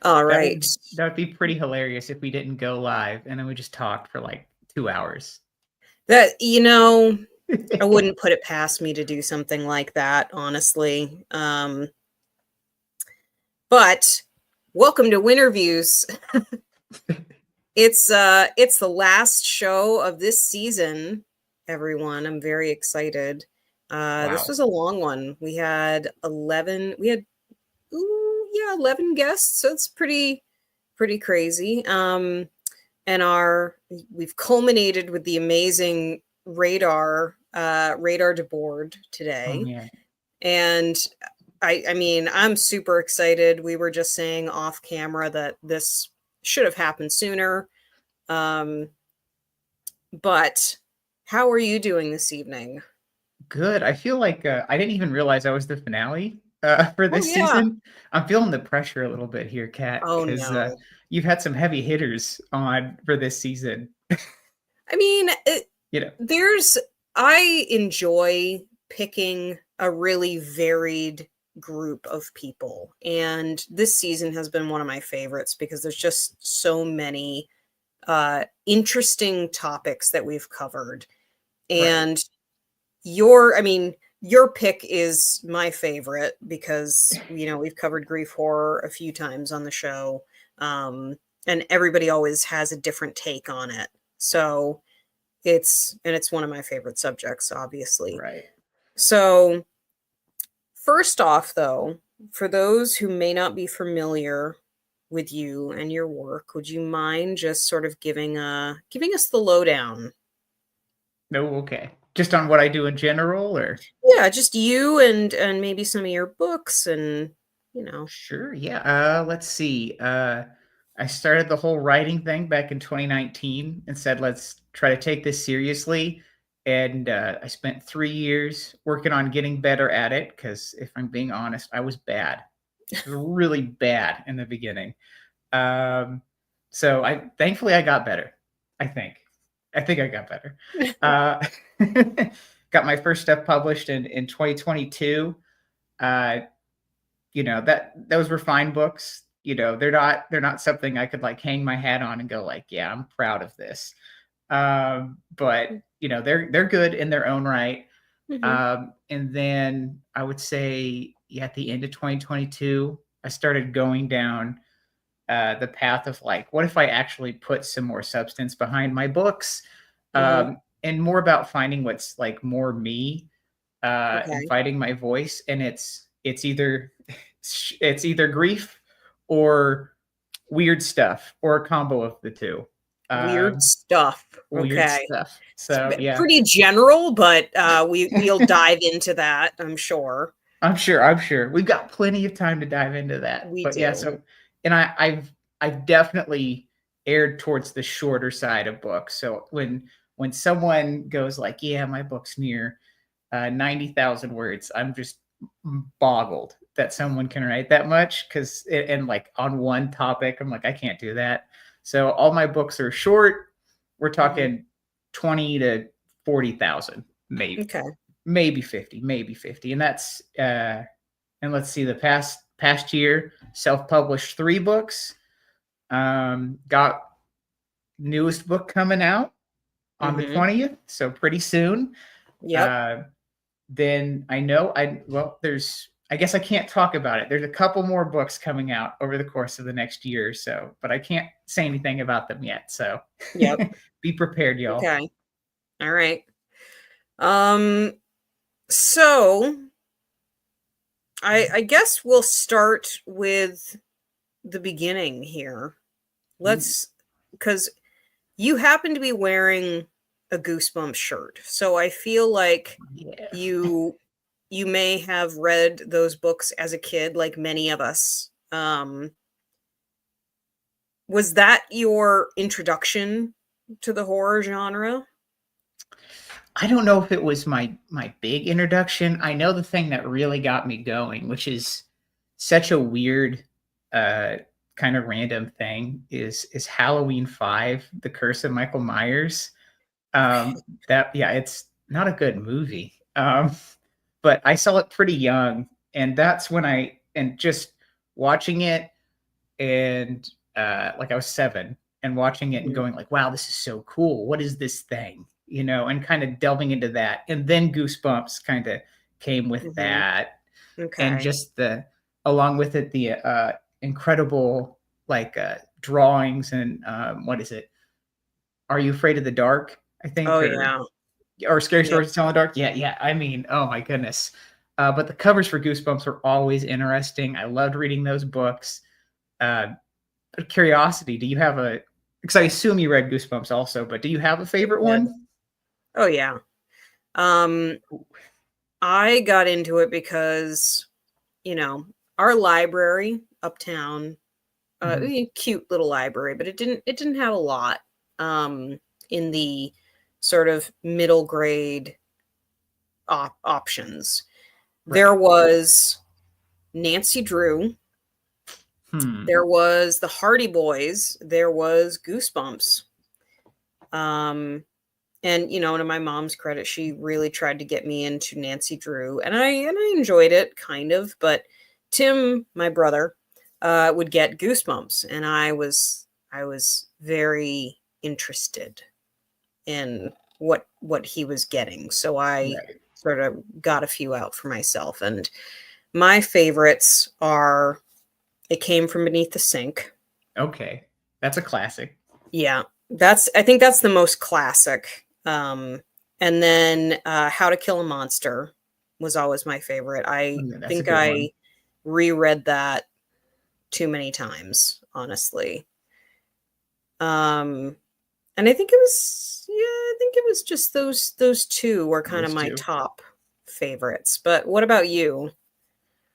All That right. would that would be pretty hilarious if we didn't go live and then we just talked for like 2 hours. That, I wouldn't put it past me to do something like that, honestly. But welcome to Winterviews. It's the last show of this season, everyone. I'm very excited. This Wow. was a long one. We had ooh, yeah, 11 guests, so it's pretty crazy. And we've culminated with the amazing Radar DeBoard Oh today. man. And I mean, I'm super excited. We were just saying off camera that this should have happened sooner. Um, but how are you doing this evening? Good. I feel like I didn't even realize I was the finale for Oh this yeah. season. I'm feeling the pressure a little bit here, Kat, Oh because no. you've had some heavy hitters on for this season. I mean, You know, there's I enjoy picking a really varied group of people, and this season has been one of my favorites because there's just so many interesting topics that we've covered. right? And your pick is my favorite because we've covered grief horror a few times on the show. And everybody always has a different take on it. So it's one of my favorite subjects, obviously. Right. So, first off, though, for those who may not be familiar with you and your work, would you mind just sort of giving us the lowdown? No, okay. Just on what I do in general, or Yeah, just you and maybe some of your books and you know. sure, yeah. Let's see. I started the whole writing thing back in 2019 and said, let's try to take this seriously. And I spent 3 years working on getting better at it because, if I'm being honest, I was bad. I was really bad in the beginning. Um, so thankfully I got better. I think. I think I got better. Uh, got my first stuff published in 2022. Uh, that those were fine books. They're not something I could like hang my hat on and go like, yeah, I'm proud of this. But they're good in their own right. Mhm. And then I would say, yeah, at the end of 2022, I started going down the path of like, what if I actually put some more substance behind my books, Mhm. and more about finding what's like more me, and Okay. finding my voice. And it's either grief or weird stuff or a combo of the two. Weird Um, stuff. weird Okay. stuff. It's So yeah, pretty general, but we'll dive into that, I'm sure. I'm sure we've got plenty of time to dive into that. We But yeah, do. so and I've definitely erred towards the shorter side of books. So when someone goes like, "Yeah, my book's near 90,000 words," I'm just boggled that someone can write that much because and like on one topic, I'm like, I can't do that. So all my books are short. We're Mhm. talking 20 to 40,000, maybe Okay. maybe 50, and that's and let's see, the past year self-published 3 books. Got newest book coming out on the Mhm. 20th, so pretty soon. Yep. uh then I know I well there's I guess I can't talk about it. There's a couple more books coming out over the course of the next year or so, but I can't say anything about them yet, so Yep. be prepared, y'all. Okay. All right. Um so I guess we'll start with the beginning here. Ooh, Let's Because you happen to be wearing a Goosebumps shirt. So I feel like yeah. you you may have read those books as a kid like many of us. Was that your introduction to the horror genre? I don't know if it was my big introduction. I know the thing that really got me going, which is such a weird, uh, kind of random thing, is Halloween 5: The Curse of Michael Myers. Okay. That yeah, it's not a good movie. But I saw it pretty young, and that's when I and just watching it and like I was 7 and watching it and going like, wow, this is so cool. What is this thing? You know, and kind of delving into that. And then Goosebumps kind of came with that. And Okay. just along with it, the incredible like drawings and what is it? Are You Afraid of the Dark? I think, Oh yeah. or Scary Yep. Stories to Tell in the Dark. Yeah, yeah. I mean, oh my goodness. But the covers for Goosebumps were always interesting. I loved reading those books. Curiosity, do you have a? Because I assume you read Goosebumps also, but do you have a favorite Yeah. one? Oh yeah. I got into it because, you know, our library uptown, Mhm. cute little library, but it didn't have a lot in the sort of middle grade options. There Right. was Nancy Drew, Hmm. there was the Hardy Boys, there was Goosebumps. Um, and to my mom's credit, she really tried to get me into Nancy Drew, and I enjoyed it kind of, but Tim, my brother, would get Goosebumps, and I was very interested in what he was getting. So I Right. sort of got a few out for myself, and my favorites are It Came From Beneath the Sink. Okay. That's a classic. Yeah, I think that's the most classic. And then How to Kill a Monster was always my favorite. I Yeah, that's a think good one. I reread that too many times, honestly. Um, and I think it was just those two were kind of Those my two. top favorites. But what about you?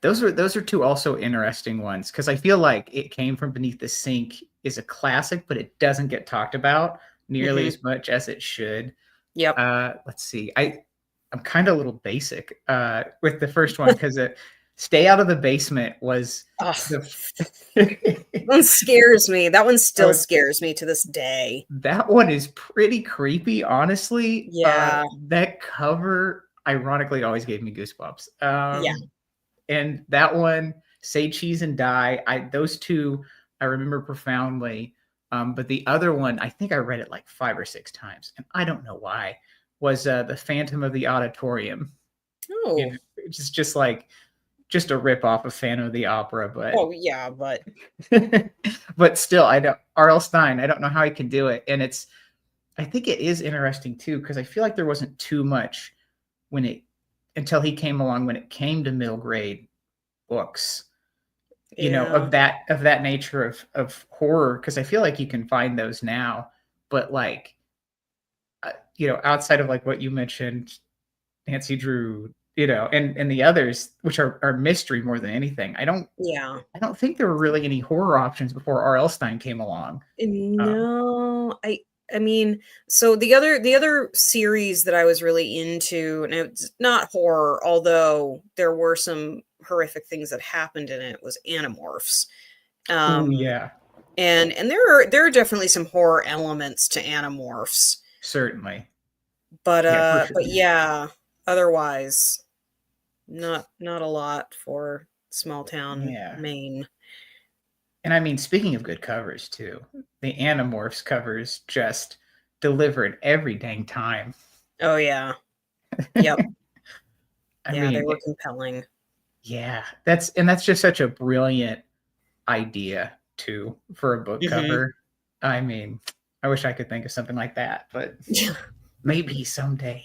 Those are two also interesting ones because I feel like It Came From Beneath the Sink is a classic, but it doesn't get talked about nearly Hmm. as much as it should. Yep. Let's see. I'm kind of a little basic with the first one because Stay Out of the Basement was Ugh, the that one scares me. That one still oh, scares me to this day. that one is pretty creepy, honestly. Yeah. That cover ironically always gave me goosebumps. Yeah. And that one, Say Cheese and Die, those two I remember profoundly. But the other one, I think I read it like 5 or 6 times, and I don't know why, was The Phantom of the Auditorium. You know, Oh. it's just like just a rip off of Phantom of the Opera, but Oh, yeah, but but still, I don't R.L. Stein, I don't know how he can do it. And I think it is interesting too, because I feel like there wasn't too much when it until he came along when it came to middle grade books, yeah. of that nature of horror, because I feel like you can find those now, but like outside of like what you mentioned, Nancy Drew, and the others, which are mystery more than anything. Yeah. I don't think there were really any horror options before R.L. Stein came along. Um, No, I mean, so the other series that I was really into, and it's not horror, although there were some horrific things that happened in it, was Animorphs. oh Um, yeah, and there are definitely some horror elements to Animorphs, certainly, but yeah, for uh, sure, but yeah, otherwise not a lot for small town yeah. Maine. And I mean, speaking of good covers too, the Animorphs covers just delivered every dang time. Oh yeah, yep, I yeah, they mean, were compelling. yeah, that's just such a brilliant idea too for a book Hmm. cover. I mean, I wish I could think of something like that, but maybe someday.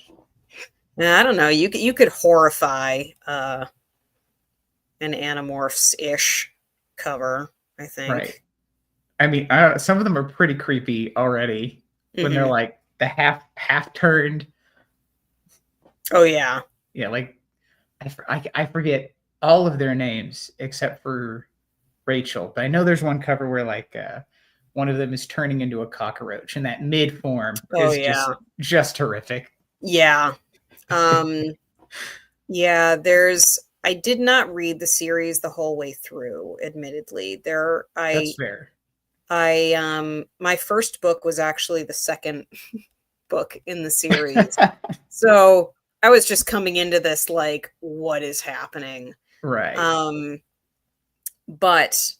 Yeah, I don't know. You could horrify an Animorphs ish cover, I Right. think. I mean, I don't know, some of them are pretty creepy already when they're Hmm. like the half turned. Oh yeah. Yeah, like I forget all of their names except for Rachel, but I know there's one cover where like one of them is turning into a cockroach, and that mid form Oh is yeah. just horrific. Yeah. Um yeah, I did not read the series the whole way through, admittedly. That's fair. My first book was actually the second book in the series. So I was just coming into this like, what is happening? Right. Um but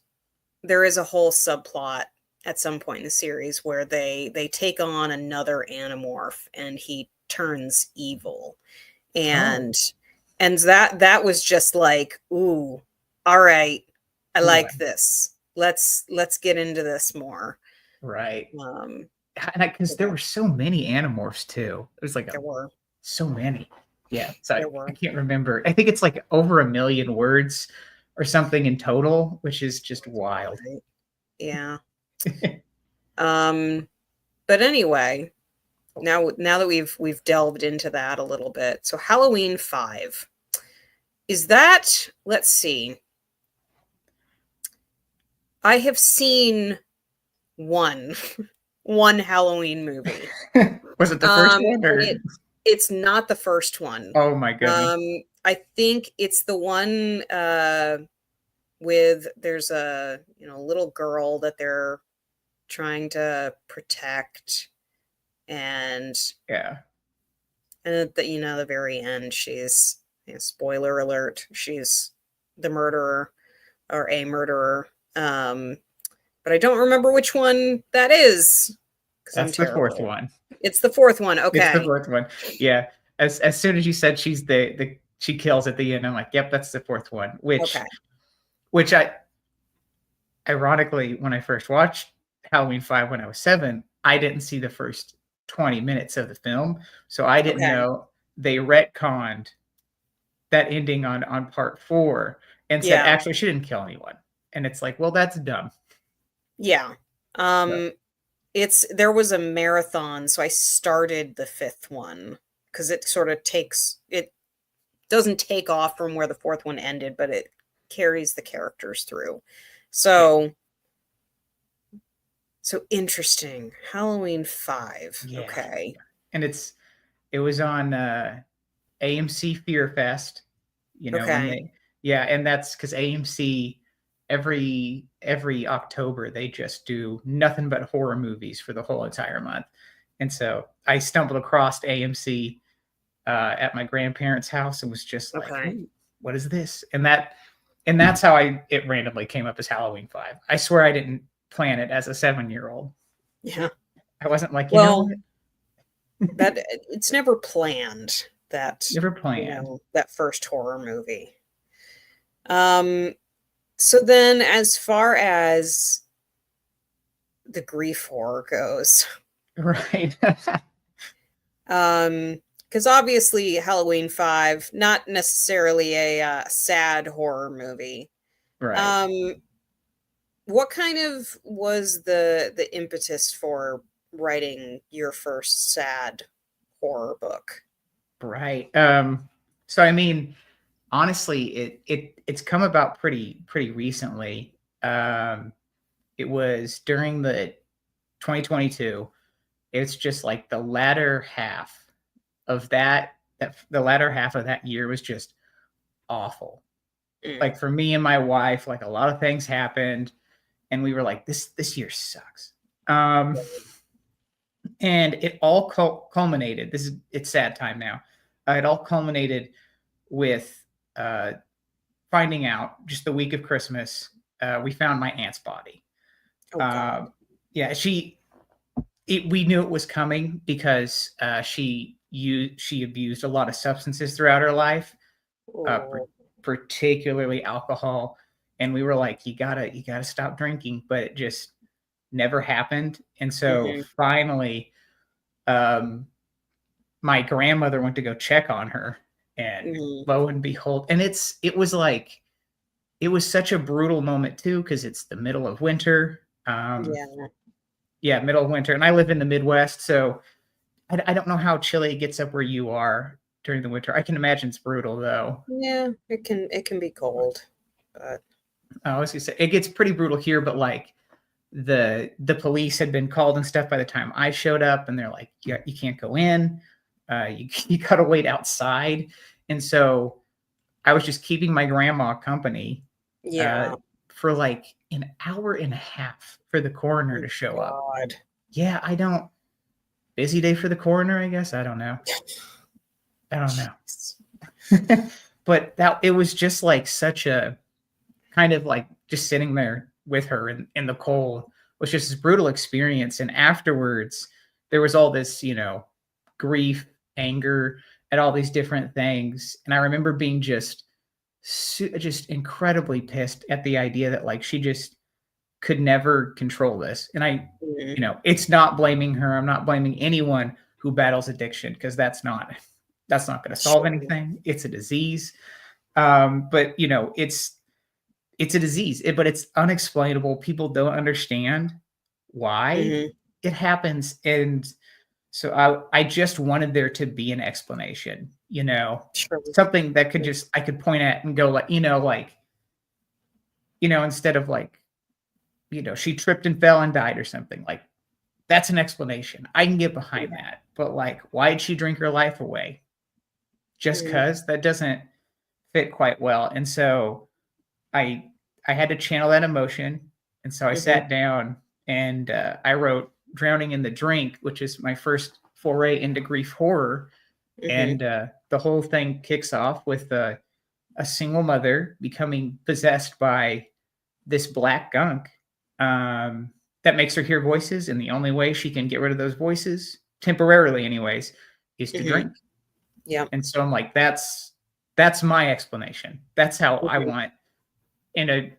there is a whole subplot at some point in the series where they take on another Animorph and he turns evil. Oh, And that was just like, ooh, all right, I ooh, like this. Let's get into this more. right. Um, And because there yeah, were so many Animorphs too. There's like there were so many. Yeah. So there I were can't remember. I think it's like over 1 million words or something in total, which is just wild. right. Yeah. Um, but anyway, now that we've delved into that a little bit, so Halloween 5 is that? Let's see. I have seen one one Halloween movie. Was it the first one And or? it's not the first one. Oh my goodness. I think it's the one with there's a little girl that they're trying to protect, and Yeah. at the very end, she's spoiler alert, she's the murderer or a murderer. But I don't remember which one that is because I'm That's the fourth terrible. one. It's the fourth one. It's the Okay. fourth one. Yeah. As soon as you said she's the she kills at the end, I'm like, yep, that's the fourth one. Okay. Which I ironically, when I first watched Halloween 5 when I was 7, I didn't see the first 20 minutes of the film. So I didn't Okay. know they retconned that ending on part 4 and said, Yeah. actually, she didn't kill anyone. And it's like, well, that's dumb. Yeah. But There was a marathon, so I started the fifth one because it doesn't take off from where the fourth one ended, but it carries the characters through. yeah, So interesting. Halloween 5. yeah. Okay. And it was on AMC Fear Fest, when Okay. yeah, and that's because AMC every October they just do nothing but horror movies for the whole entire month. And so I stumbled across AMC at my grandparents' house and was just like, Okay. "Ooh, what is this?" And that's how it randomly came up as Halloween 5. I swear I didn't plan it as a 7-year-old. Yeah. I wasn't like, Well, what? that it's never planned Never planned. that first horror movie. So then as far as the grief horror goes, Right. because obviously Halloween 5, not necessarily a sad horror movie. Right. Um, what kind of was the impetus for writing your first sad horror book? Right. So I mean, honestly, it's come about pretty recently. It was during the 2022. It's just like the latter half of that the latter half of that year was just awful. Mm, Like for me and my wife, like a lot of things happened, and we were like, this year sucks. Um, and it all culminated. It's sad time now. It all culminated with finding out just the week of Christmas. We found my aunt's body. oh Uh, God. yeah, we knew it was coming because she abused a lot of substances throughout her life, uh, Oh. particularly alcohol. And we were like, you gotta stop drinking, but it just never happened. And so Hmm. finally, um, my grandmother went to go check on her, and Hmm. lo and behold, and it was such a brutal moment too because it's the middle of winter. Yeah. Yeah, middle of winter, and I live in the Midwest, so I don't know how chilly it gets up where you are during the winter. I can imagine it's brutal though. Yeah, it can be cold, but I was gonna say it gets pretty brutal here, but like the police had been called and stuff by the time I showed up, and they're like, yeah, you can't go in. You gotta wait outside. And so I was just keeping my grandma company uh, yeah. for like an hour and a half for the coroner Oh to show up. God. Yeah, I don't. Busy day for the coroner, I guess. I don't know. I don't Jeez. know. But that it was just like such a kind of like just sitting there with her in the cold was just this brutal experience. And afterwards, there was all this, grief, anger, at all these different things. And I remember being just incredibly pissed at the idea that like she just could never control this. And it's not blaming her. I'm not blaming anyone who battles addiction, because that's not going to solve anything. It's a disease. But it's a disease, but it's unexplainable. People don't understand why it happens. And so I just wanted there to be an explanation, something that could I could point at and go like, instead of like, she tripped and fell and died or something, like that's an explanation. I can get behind that. But like, why did she drink her life away? Just because that doesn't fit quite well. And so I had to channel that emotion. And so I sat down and I wrote Drowning in the Drink, which is my first foray into grief horror. And the whole thing kicks off with a single mother becoming possessed by this black gunk that makes her hear voices. And the only way she can get rid of those voices, temporarily anyways, is to drink. Yeah. And so I'm like, that's my explanation. That's how I want, in a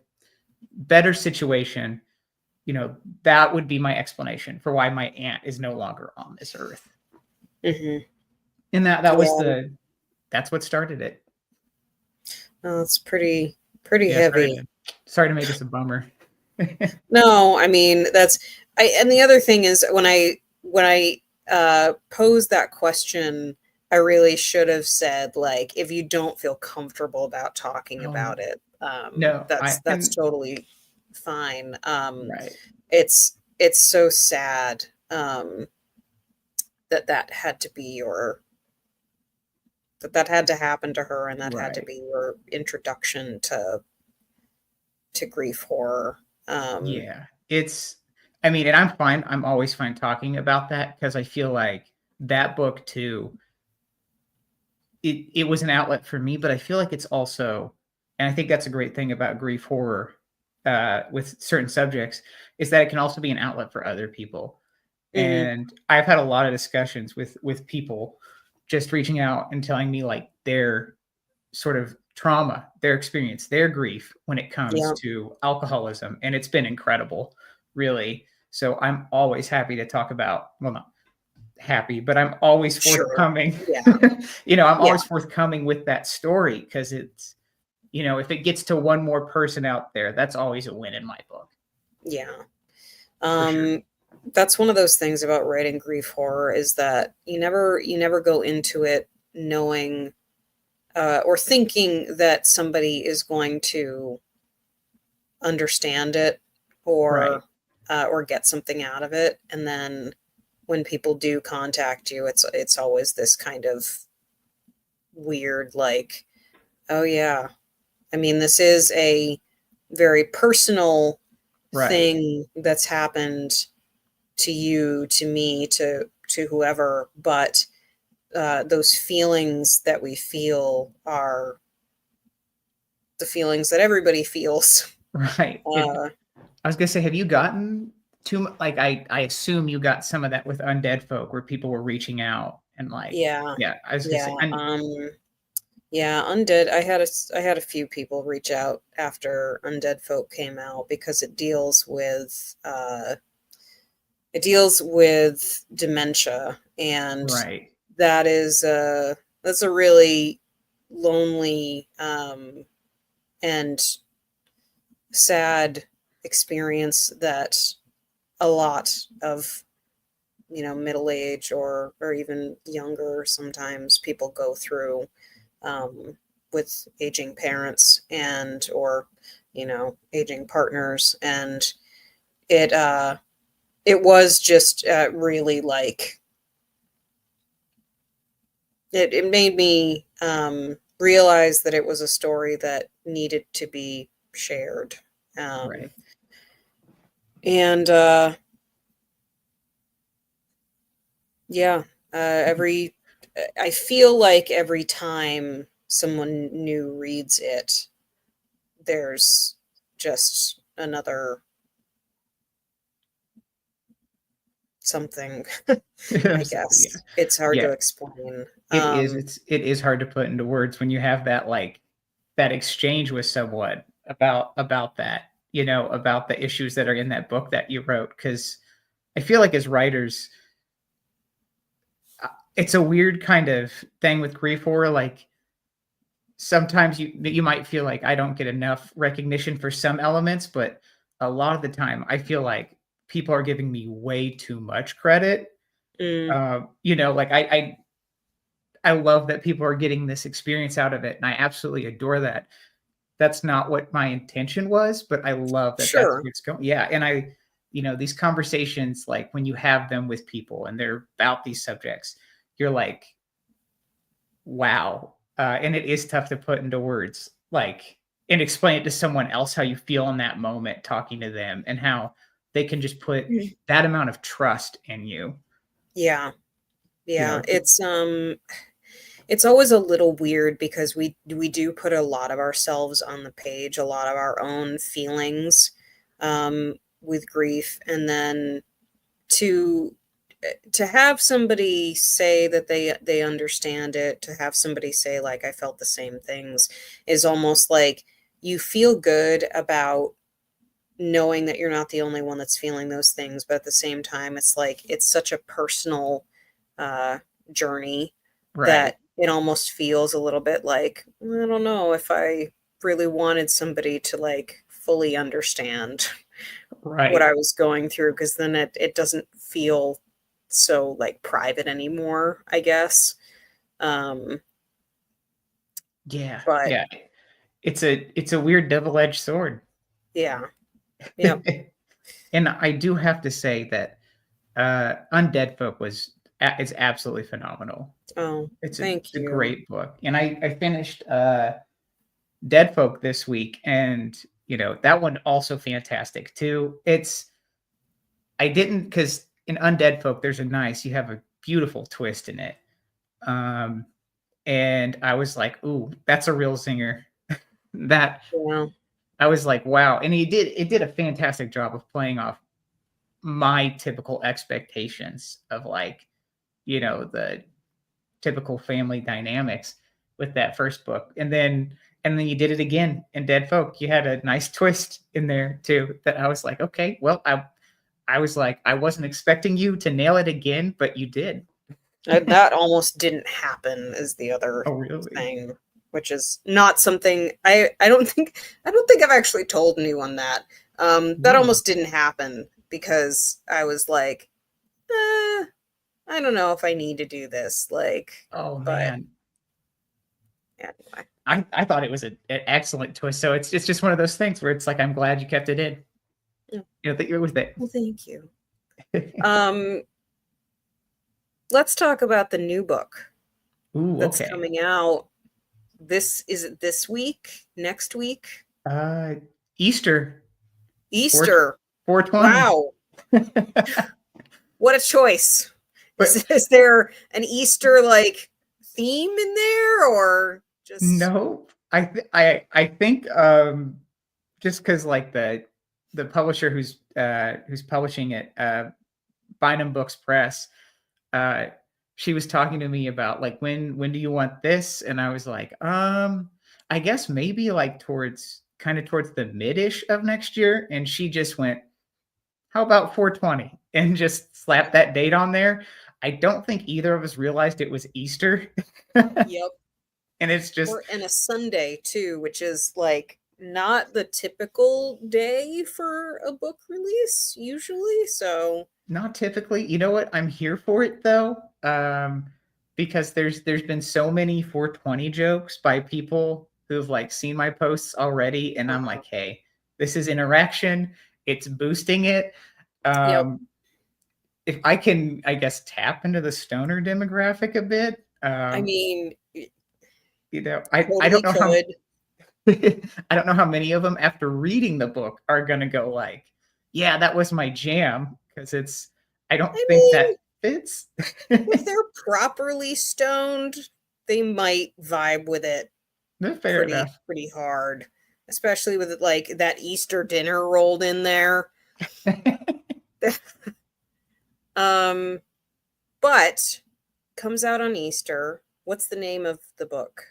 better situation, that would be my explanation for why my aunt is no longer on this earth. And that was that's what started it. Oh, it's pretty heavy. Sorry to make this a bummer. No, I mean, and the other thing is when I posed that question, I really should have said, like, if you don't feel comfortable about talking about it, no, that's totally fine. Right. It's so sad that had to be that had to happen to her, and that had to be your introduction to grief horror. Yeah, and I'm fine. I'm always fine talking about that, because I feel like that book too, it was an outlet for me, but I feel like it's also, and I think that's a great thing about grief horror with certain subjects, is that it can also be an outlet for other people. And I've had a lot of discussions with people just reaching out and telling me like their sort of trauma, their experience, their grief when it comes to alcoholism. And it's been incredible, really. So I'm always happy to talk about, well, not happy, but I'm always forthcoming. I'm always forthcoming with that story, because it's, if it gets to one more person out there, that's always a win in my book. That's one of those things about writing grief horror, is that you never go into it knowing or thinking that somebody is going to understand it or get something out of it. And then when people do contact you, it's always this kind of weird, like, oh yeah, I mean, this is a very personal thing that's happened to you, to me, to whoever, but those feelings that we feel are the feelings that everybody feels. Right. I was gonna say, have you gotten like, I assume you got some of that with Undead Folk, where people were reaching out and like, I was gonna say, Undead. I had a few people reach out after Undead Folk came out, because it deals with dementia, and that's a really lonely and sad experience that a lot of middle age or even younger sometimes people go through with aging parents or aging partners. And it was just really like it made me realize that it was a story that needed to be shared. And I feel like every time someone new reads it, there's just another something. I Yeah. guess it's hard to Yeah. explain. It is. It is hard to put into words when you have that like that exchange with someone about that, about the issues that are in that book that you wrote. Because I feel like as writers, it's a weird kind of thing with grief horror. Like sometimes you might feel like I don't get enough recognition for some elements, but a lot of the time I feel like people are giving me way too much credit. Mm, Like I love that people are getting this experience out of it, and I absolutely adore that. That's not what my intention was, but I love that that's sure. where it's going. Yeah, and these conversations, like when you have them with people and they're about these subjects, you're like, wow. And it is tough to put into words, like, and explain it to someone else how you feel in that moment talking to them and how they can just put Mm. that amount of trust in you. Yeah. You Yeah. know, It's always a little weird because we do put a lot of ourselves on the page, a lot of our own feelings with grief, and then to to have somebody say that they understand it, to have somebody say like I felt the same things, is almost like you feel good about knowing that you're not the only one that's feeling those things, but at the same time it's like it's such a personal uh journey right, that it almost feels a little bit like I don't know if I really wanted somebody to like fully understand what right. I was going through, because then it doesn't feel so like private anymore, I guess. Um, Yeah, but yeah. It's a weird double-edged sword. yeah, yep. And I do have to say that Undead Folk is absolutely phenomenal. Oh, It's a thank it's a you. great book, and I finished Dead Folk this week, and that one also fantastic too. I didn't because in Undead Folk you have a beautiful twist in it, um, and I was like, ooh, that's a real zinger. That Yeah. I was like, wow, and it did a fantastic job of playing off my typical expectations of like the typical family dynamics with that first book. And then you did it again in Dead Folk. You had a nice twist in there too that I was like, okay, well, I was like, I wasn't expecting you to nail it again, but you did. That almost didn't happen is the other Oh, really? thing, which is not something I don't think I've actually told anyone that. That Really? almost didn't happen because I was like, I don't know if I need to do this. Like, Oh but man. anyway. I thought it was an excellent twist. So it's just one of those things where it's like I'm glad you kept it in. Yeah. That you were with it. Well, thank you. Um, let's talk about the new book Ooh, that's okay. coming out. Is it this week? Next week? Uh Easter 4 Easter. 420. Wow. What a choice. But Is there an Easter like theme in there or just no, I think just because like the publisher who's publishing it, Bynum Books Press, uh, she was talking to me about like when do you want this, and I was like, I guess maybe like towards the midish of next year, and she just went, how about 420, and just slapped that date on there. I don't think either of us realized it was Easter, and yep, it's just or and a Sunday too, which is like not the typical day for a book release usually. So, not typically. You know what? I'm here for it though, because there's been so many 420 jokes by people who've like seen my posts already, and I'm uh, like, hey, this is interaction. It's boosting it. yep. Um, if I can, I guess, tap into the stoner demographic a bit. I mean, I totally don't know how could. I don't know how many of them after reading the book are gonna go like, yeah, that was my jam, because I don't I think mean, that fits. if they're properly stoned, they might vibe with it No, fair pretty enough. pretty hard. especially with like that Easter dinner rolled in there. um, but comes out on Easter. What's the name of the book?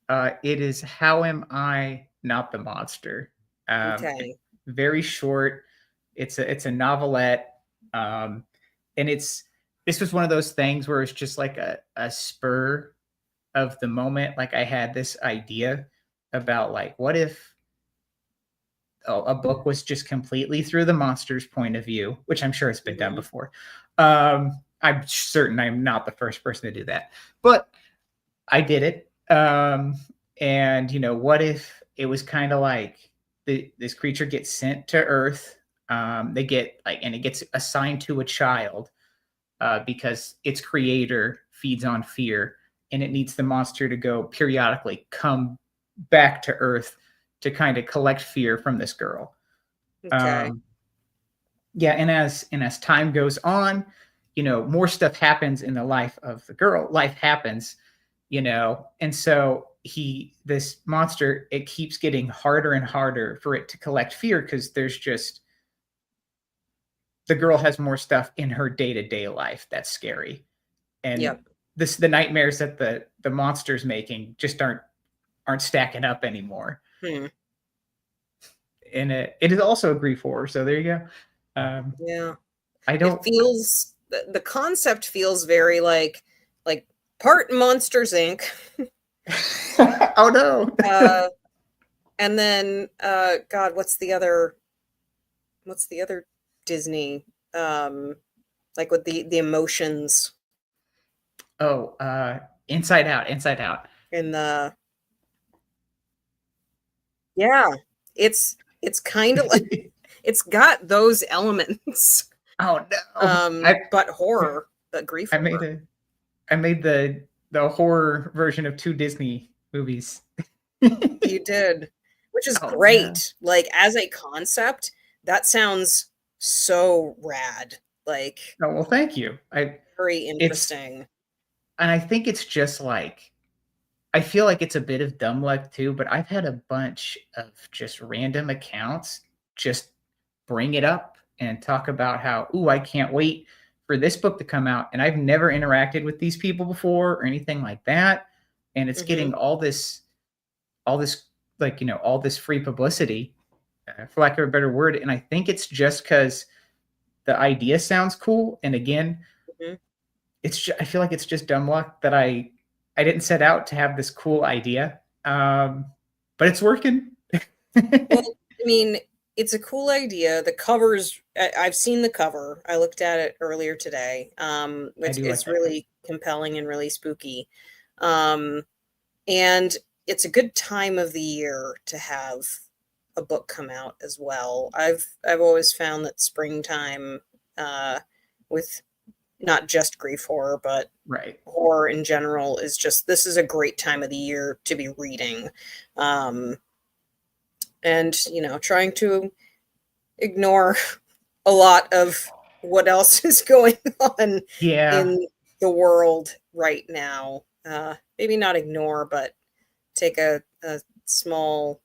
It is How Am I Not the Monster? Okay. Very short. It's a novelette, um, and this was one of those things where it's just like a spur of the moment. Like I had this idea about like what if a book was just completely through the monster's point of view, which I'm sure has been done before. I'm certain I'm not the first person to do that, but I did it. And what if it was kind of like this creature gets sent to Earth? They get like, and it gets assigned to a child because its creator feeds on fear, and it needs the monster to go periodically come back to Earth to kind of collect fear from this girl. Okay. Yeah, and as time goes on, more stuff happens in the life of the girl. Life happens, and so this monster, it keeps getting harder and harder for it to collect fear because there's just the girl has more stuff in her day-to-day life that's scary, and Yep. the nightmares that the monster's making just aren't stacking up anymore. Hmm. And it is also a grief horror, so there you go. Yeah. I It don't. feels the concept feels very like part Monsters Inc. Oh no. And then God, what's the other Disney like with the emotions Oh, Inside Out, Inside Out. in the yeah, it's kind of like it's got those elements. Oh no. But horror, but grief I made horror. I made the horror version of two Disney movies. You did, which is Oh yeah. great. Like as a concept, that sounds so rad. Like Oh well, thank you. very It's interesting. and I think it's just like I feel like it's a bit of dumb luck too, but I've had a bunch of just random accounts just bring it up and talk about how, ooh, I can't wait for this book to come out. And I've never interacted with these people before or anything like that. And it's Hmm. getting all this, like, all this free publicity, for lack of a better word. And I think it's just because the idea sounds cool. And again, Hmm. I feel like it's just dumb luck that I didn't set out to have this cool idea. But it's working. Well, I mean, it's a cool idea. The covers, I've seen the cover. I looked at it earlier today. I It's do like it's that cover. really compelling and really spooky. Um, and it's a good time of the year to have a book come out as well. I've always found that springtime, with not just grief horror, but Right. horror in general, is just this is a great time of the year to be reading. Um, and trying to ignore a lot of what else is going on Yeah. in the world right now. Maybe not ignore, but take a small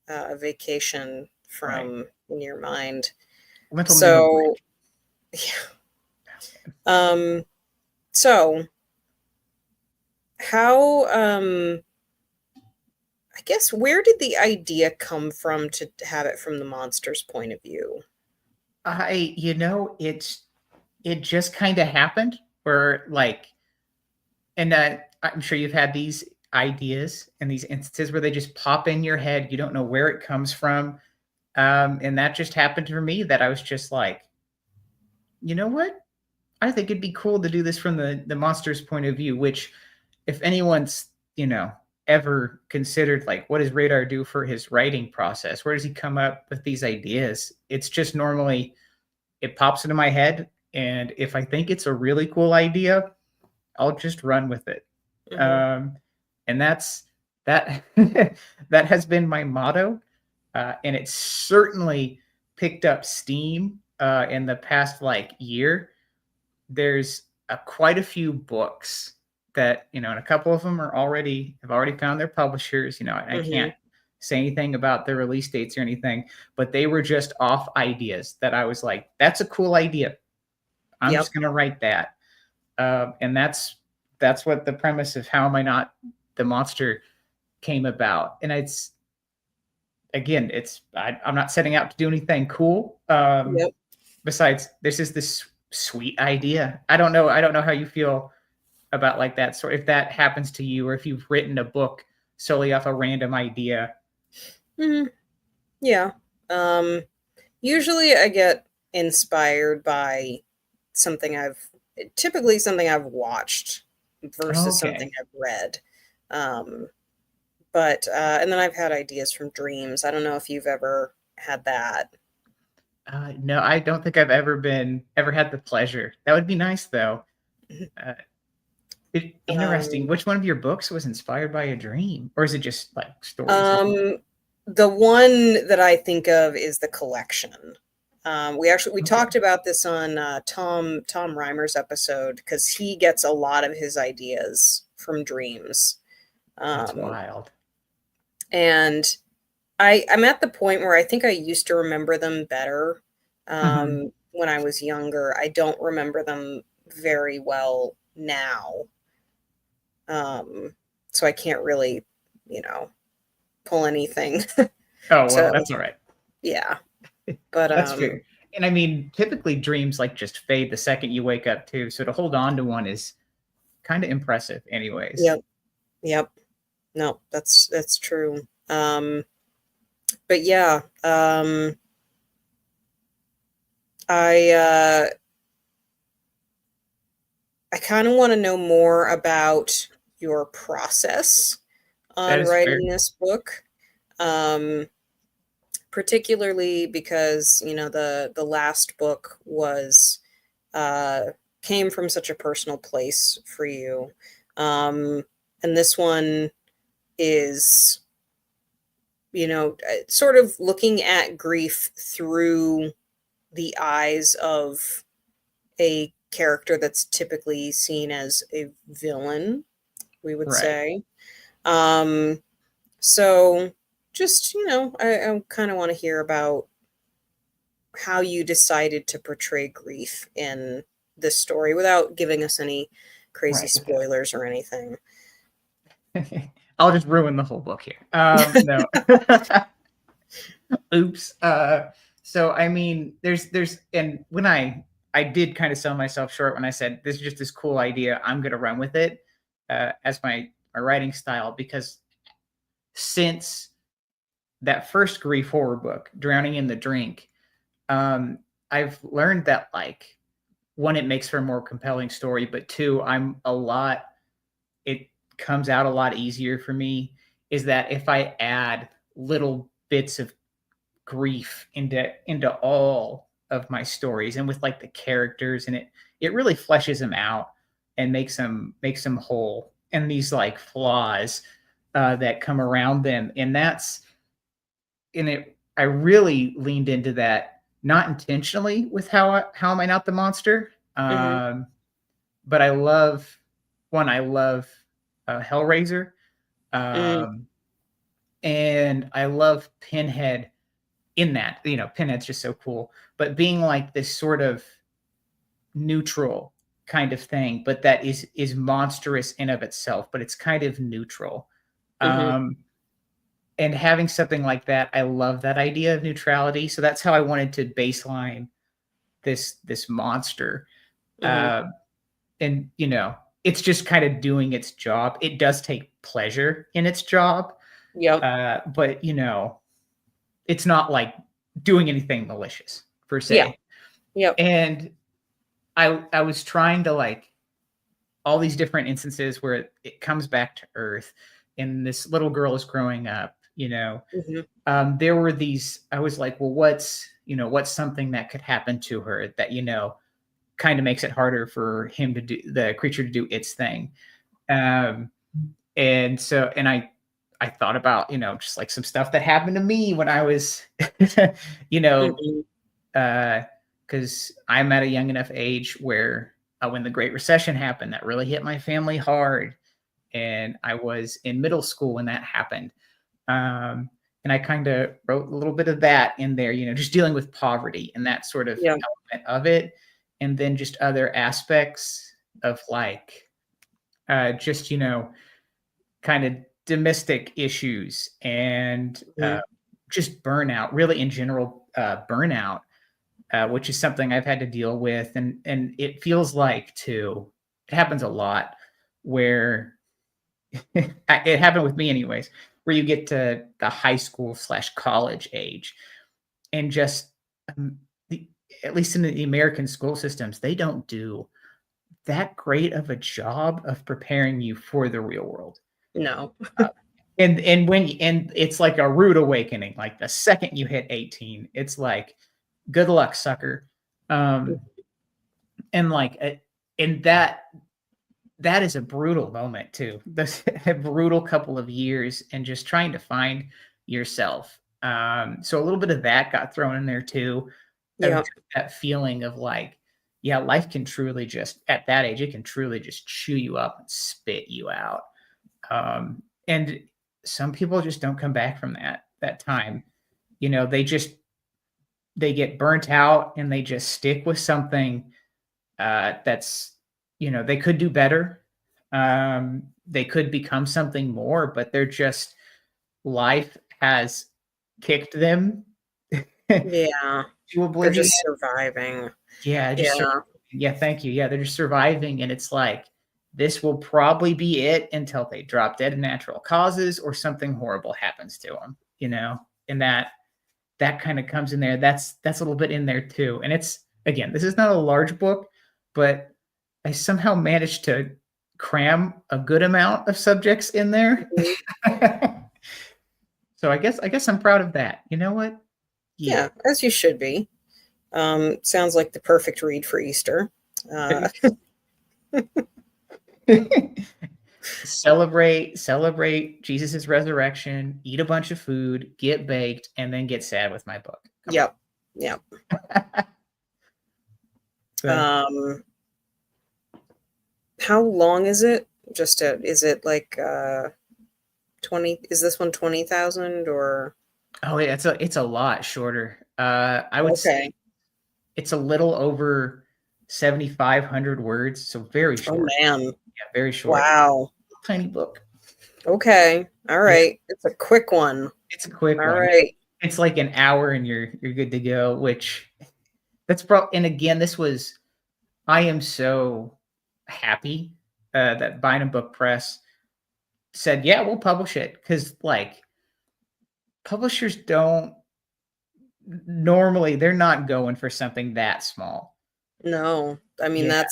vacation Right. from in your mind. Mental So, break. um, so how I guess where did the idea come from to have it from the monster's point of view? It just kind of happened where like, and I'm sure you've had these ideas and these instances where they just pop in your head. You don't know where it comes from. And that just happened for me that I was just like, you know what? I think it'd be cool to do this from the monster's point of view, which if anyone's, ever considered like what does Radar do for his writing process? Where does he come up with these ideas? It's just normally it pops into my head, and if I think it's a really cool idea, I'll just run with it. Hmm. Um, and that that has been my motto, and it's certainly picked up steam in the past like year. There's quite a few books that and a couple of them have already found their publishers. I Hmm. can't say anything about the release dates or anything, but they were just off ideas that I was like, that's a cool idea. I'm Yep. just going to write that. And that's what the premise of How Am I Not the Monster came about. And it's, again, I'm not setting out to do anything cool. Yep. Besides, this sweet idea. I don't know how you feel about like that sort, if that happens to you, or if you've written a book solely off a random idea. Yeah. Usually I get inspired by typically something I've watched versus something Okay. I've read. But and then I've had ideas from dreams. I don't know if you've ever had that. No, I don't think I've ever had the pleasure. That would be nice though. Uh, Interesting. Um, Which one of your books was inspired by a dream, or is it just like stories? um, the one that I think of is the collection. We Okay, talked about this on Tom Reimer's episode because he gets a lot of his ideas from dreams. that's Um, wild. and I'm at the point where I think I used to remember them better Mhm. when I was younger. I don't remember them very well now. So I can't really, you know, pull anything Oh well, to, that's all right. yeah. But That's fair. And I mean, typically dreams like just fade the second you wake up too. So to hold on to one is kind of impressive, anyways. yep, yep. No, that's true. But yeah, I uh I kind of want to know more about your process That on is fair. writing this book. Um, Particularly because, you know, the last book was uh came from such a personal place for you. Um, and this one is, you know, sort of looking at grief through the eyes of a character that's typically seen as a villain, we would Right. say. Um, so just, you know, I kind of want to hear about how you decided to portray grief in this story without giving us any crazy Right. Okay. spoilers or anything. I'll just ruin the whole book here. No. Oops. So I mean, and when I did kind of sell myself short when I said this is just this cool idea, I'm gonna run with it as my writing style, because since that first grief horror book, Drowning in the Drink, um, I've learned that, like, one, it makes for a more compelling story, but two, it comes out a lot easier for me, is that if I add little bits of grief into all of my stories, and with like the characters, and it really fleshes them out and makes them whole, and these like flaws that come around them. And that's in it I really leaned into that, not intentionally, with How Am I Not the Monster. Hmm. But I love Hellraiser. Mm, um, and I love Pinhead in that. Pinhead's just so cool, but being like this sort of neutral kind of thing, but that is monstrous in of itself, but it's kind of neutral. hmm. um and having something like that, I love that idea of neutrality. So that's how I wanted to baseline this monster. Hmm. uh and it's just kind of doing its job. It does take pleasure in its job, Yep. but it's not like doing anything malicious per Yeah. se. Yep. And I was trying to, like, all these different instances where it comes back to earth, and this little girl is growing up. Hmm. There were these. I was like, well, what's something that could happen to her that kind of makes it harder for the creature to do its thing. Um, and I thought about just like some stuff that happened to me when I was, you know, Hmm. because I'm at a young enough age where when the Great Recession happened, that really hit my family hard, and I was in middle school when that happened. Um, And I kind of wrote a little bit of that in there, just dealing with poverty and that sort of Yeah. element of it. And then just other aspects of like, just, kind of domestic issues and Mhm. just burnout, really in general, burnout, which is something I've had to deal with. And it feels like too, it happens a lot where it happened with me anyways, where you get to the high school / college age and just um, the, at least in the American school systems, they don't do that great of a job of preparing you for the real world. No. And it's like a rude awakening. Like the second you hit 18, it's like, good luck, sucker. And like, and that is a brutal moment too. That's a brutal couple of years and just trying to find yourself. So a little bit of that got thrown in there too. Of Yeah. that feeling of like, yeah, life can truly just at that age, it can truly just chew you up and spit you out. And some people just don't come back from that time. They get burnt out and they just stick with something that's they could do better. They could become something more, but they're just life has kicked them Yeah. to They're oblivion. just surviving. Yeah, Yeah. yeah, thank you. Yeah, they're just surviving, and it's like this will probably be it until they drop dead of natural causes or something horrible happens to them. And that kind of comes in there. That's a little bit in there too. And it's again, this is not a large book, but I somehow managed to cram a good amount of subjects in there. Mhm. So I guess I'm proud of that. You know what? Yeah. Yeah, as you should be. Sounds like the perfect read for Easter. Uh, celebrate Jesus's resurrection, eat a bunch of food, get baked, and then get sad with my book. Come yep. Yep. on. But How long is it? Is it like 20, is this one 20,000 or? oh, yeah, it's a lot shorter. I would say Okay. it's a little over 7,500 words, so very Oh short. man. Yeah, very short. Wow. Tiny book. Okay. All Yeah, right. It's a quick one. it's a quick All one. right. It's like an hour and you're good to go, which that's probably and again, I am so happy that Bynum Book Press said, yeah, we'll publish it. Because like publishers don't normally they're not going for something that small. No. I mean Yeah.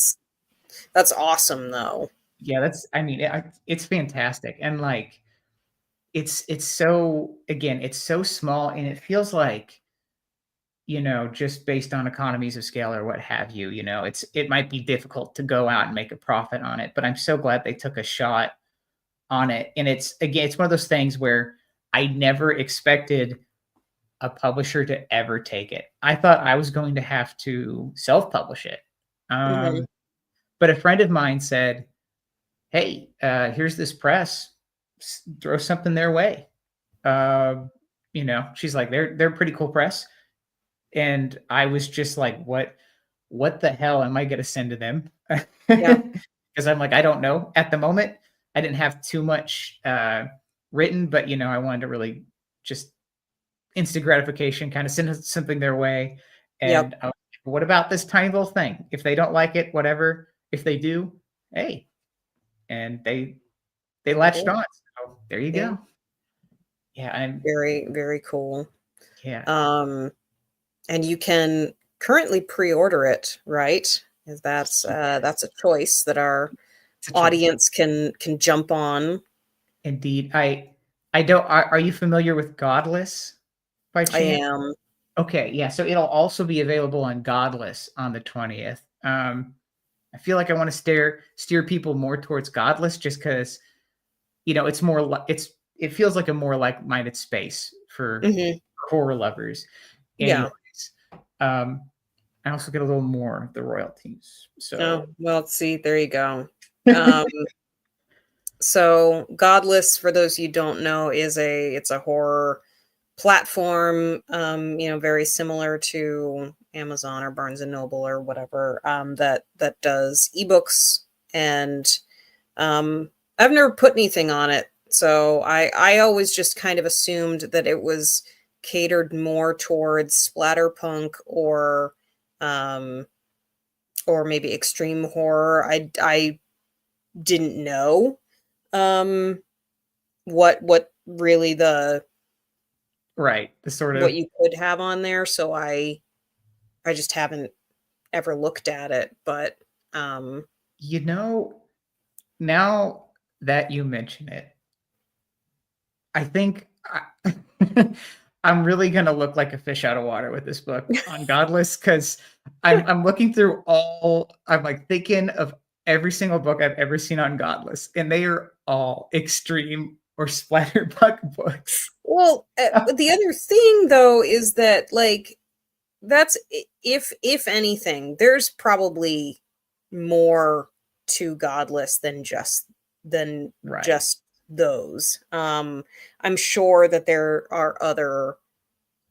that's awesome though. Yeah, it's fantastic. And like it's so again, it's so small and it feels like just based on economies of scale or what have you, it might be difficult to go out and make a profit on it, but I'm so glad they took a shot on it. And it's one of those things where I never expected a publisher to ever take it. I thought I was going to have to self-publish it. Hmm. But a friend of mine said, hey, here's this press, throw something their way. She's like, they're a pretty cool press. And I was just like, what the hell am I going to send to them? Yeah. Because I'm like, I don't know. At the moment, I didn't have too much written, but I wanted to really just instant gratification, kind of send something their way. Yep. And I was like, what about this tiny little thing? If they don't like it, whatever. If they do, hey. And they latched Cool. on. So there you Yeah. go. Yeah, I'm Very, very cool. yeah. And you can currently pre-order it, right? That's a choice that our It's a choice. audience can jump on. Indeed. I don't are you familiar with Godless by I chance? am. Okay, yeah. So it'll also be available on Godless on the 20th. I feel like I want to steer people more towards Godless just because it's more like it feels like a more like-minded space for Hmm. horror lovers. Yeah. Anyways, um, I also get a little more of the royalties. So Oh, well, see, there you go. Um, so Godless, for those you don't know, it's a horror platform, very similar to Amazon or Barnes and Noble or whatever, that does ebooks, and I've never put anything on it, so I always just kind of assumed that it was catered more towards splatterpunk um, or maybe extreme horror. I didn't know um, what really Right. The sort what of, you could have on there, so I just haven't ever looked at it, but um you know, now that you mention it, I think I'm really gonna look like a fish out of water with this book on Godless because I'm looking through I'm like thinking of every single book I've ever seen on Godless, and they are all extreme or splatterpunk books. well, the other thing though is that, like, that's if anything, there's probably more to Godless than Right. just those. I'm sure that there are other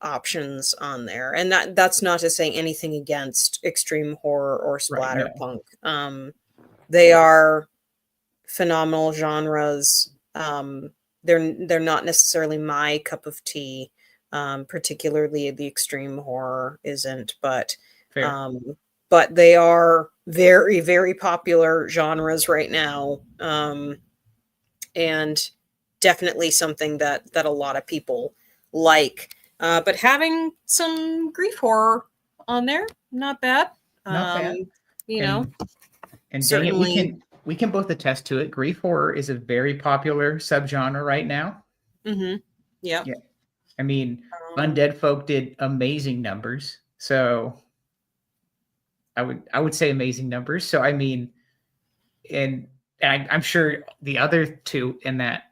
options on there, and that's not to say anything against extreme horror or Right. No. splatterpunk. They are phenomenal genres. They're not necessarily my cup of tea. Particularly the extreme horror isn't, Fair. um, but they are very, very popular genres right now, and definitely something that a lot of people like. But having some grief horror on there, not bad. Not Um, bad. you know, And dang it, certainly. we can both attest to it. Grief horror is a very popular subgenre right now. Mhm. Yep. Yeah. I mean, Um, Undead Folk did amazing numbers. So I would say amazing numbers. So I mean, and I'm sure the other two in that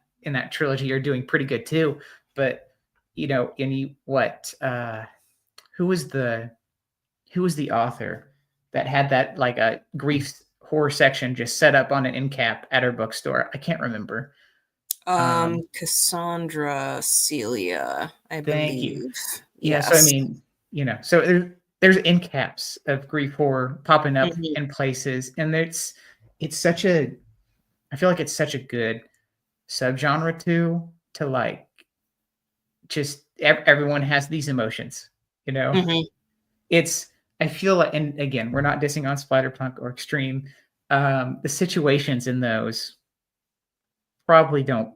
trilogy are doing pretty good too. But any what who was the who was the author that had that like a grief horror section just set up on an end cap at her bookstore? I can't remember. Cassandra Celia, I Thank you. believe. Yeah, so I Yes. mean, so there's end caps of grief horror popping up Mhm. in places, and it's such a I feel like it's such a good subgenre too to like just everyone has these emotions, you know. Mhm. It's I feel like, and again, we're not dissing on splatterpunk or extreme. The situations in those probably don't.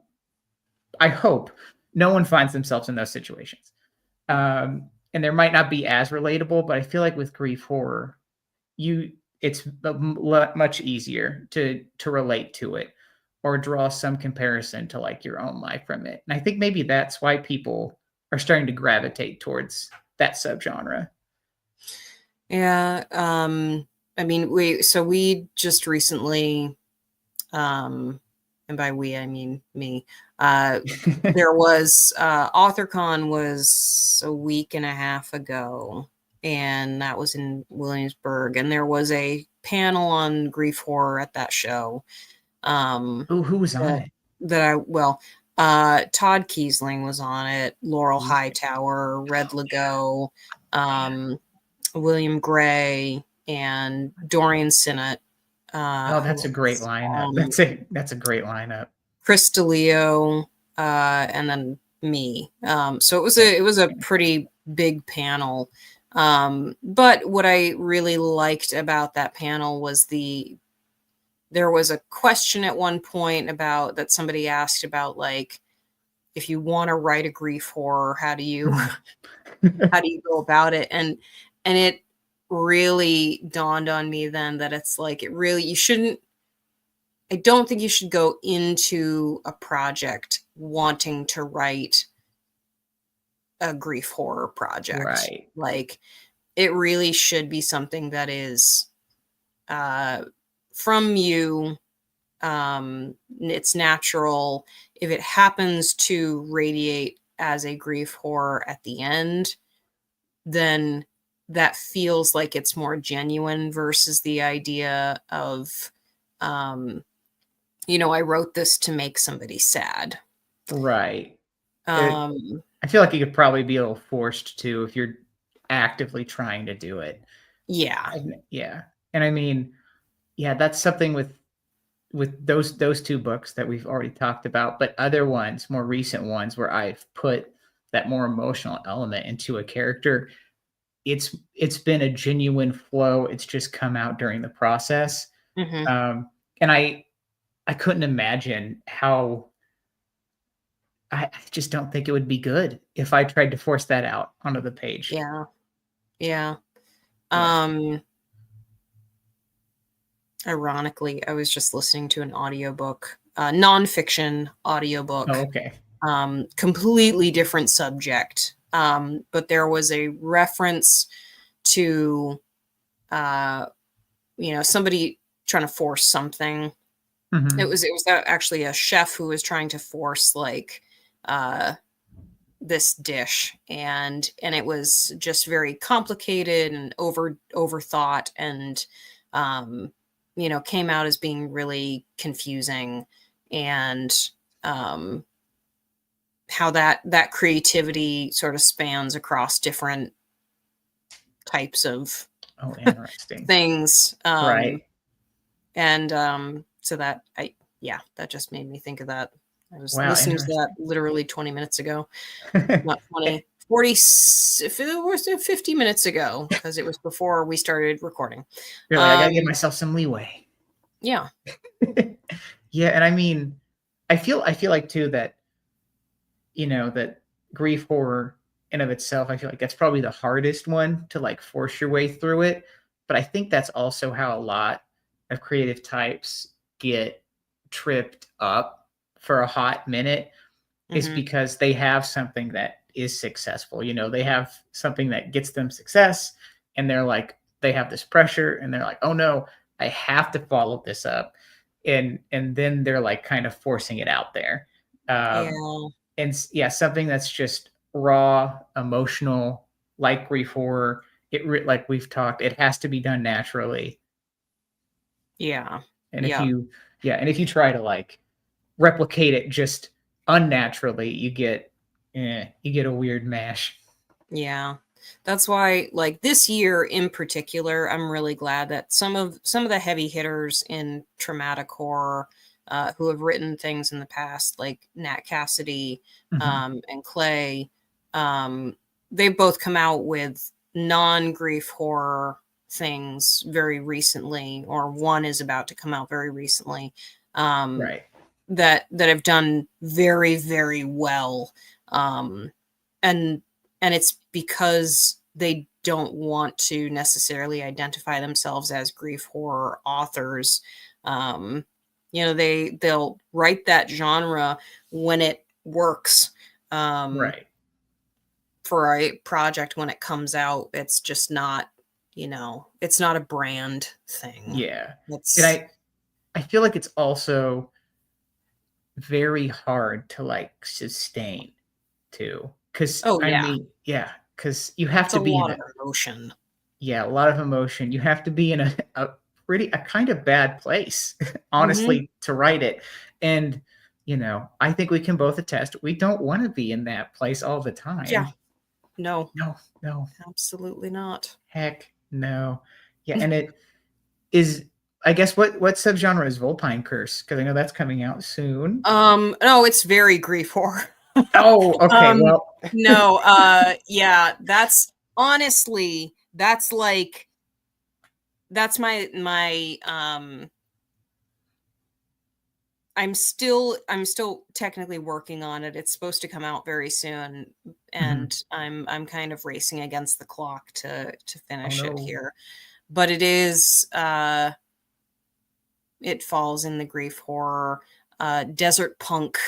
I hope no one finds themselves in those situations. And there might not be as relatable, but I feel like with grief horror, you it's much easier to relate to it or draw some comparison to like your own life from it. And I think maybe that's why people are starting to gravitate towards that subgenre. Yeah, I mean, we just recently, um, and by we, I mean me, there was, AuthorCon was a week and a half ago, and that was in Williamsburg, and there was a panel on grief horror at that show. Um, Oh, who was on that it? Todd Kiesling was on it, Laurel He's Hightower, Red oh yeah, Legault, yeah. um, William Gray, and Dorian Sinnott, Oh, who that's a great else? lineup. That's a great lineup. Chris DeLeo, and then me. So Yeah. it was a pretty big panel. But what I really liked about that panel was there was a question at one point about that somebody asked about, like, if you want to write a grief horror, how do you go about it? And it really dawned on me then that it's like, it really, you shouldn't, I don't think you should go into a project wanting to write a grief horror project. Right. Like, it really should be something that is uh from you. It's natural. If it happens to radiate as a grief horror at the end, then that feels like it's more genuine versus the idea of, I wrote this to make somebody sad. Right. I feel like you could probably be a little forced to if you're actively trying to do it. Yeah. Yeah. And I mean, yeah, that's something with those two books that we've already talked about, but other ones, more recent ones where I've put that more emotional element into a character, it's been a genuine flow. It's just come out during the process. Hmm. And I couldn't imagine how I just don't think it would be good if I tried to force that out onto the page. Yeah. Yeah. Yeah. Ironically, I was just listening to an audiobook, nonfiction Oh, audiobook, okay. completely different subject. But there was a reference to, uh, somebody trying to force something. Mhm. It was actually a chef who was trying to force like uh, this dish, and it was just very complicated and overthought, and came out as being really confusing, and um, how that creativity sort of spans across different types of Oh, interesting. things. Right. And so that I yeah, that just made me think of that. I was Wow, listening to that interesting. literally 20 minutes ago. Not 20, 40, if it was 50 minutes ago, because it was before we started recording. You're like, "I Um, gotta give myself some leeway." yeah. Yeah, and I mean, I feel like too that, that grief horror in of itself, I feel like that's probably the hardest one to, like, force your way through it, but I think that's also how a lot of creative types get tripped up for a hot minute, is Hmm. because they have something that is successful. They have something that gets them success, and they have this pressure, and they're like, "Oh no, I have to follow this up," and then they're like kind of forcing it out there. Yeah. And yeah, something that's just raw, emotional, like grief horror. Like we've talked, it has to be done naturally. Yeah. And if Yeah. you, yeah, and if you try to like replicate it just unnaturally, you get a weird mash. Yeah. That's why, like, this year in particular, I'm really glad that some of the heavy hitters in traumatic horror, who have written things in the past, like Nat Cassidy, Mhm. and Clay, they've both come out with non-grief horror things very recently, or one is about to come out very recently, um, Right. that have done very, very well. Um, and and it's because they don't want to necessarily identify themselves as grief horror authors. um they'll write that genre when it works, um Right. for a project. When it comes out, it's just not, it's not a brand thing. Yeah. And It's I feel like it's also very hard to like sustain too. Cause Oh I yeah, mean, yeah, because you have it's to a be in lot a of emotion. yeah, a lot of emotion. You have to be in a kind of bad place, Hmm. honestly, to write it. And, I think we can both attest we don't want to be in that place all the Yeah. time. No, No, no, absolutely not. heck no. Yeah, and it is I guess what subgenre is Vulpine Curse? Because I know that's coming out soon. No, it's very grief horror. Oh, okay. Um, Well, no, yeah, that's honestly, that's like, that's my I'm still technically working on it. It's supposed to come out very soon, mhm. and I'm kind of racing against the clock to Oh finish it no. here. But it falls in the grief horror, desert punk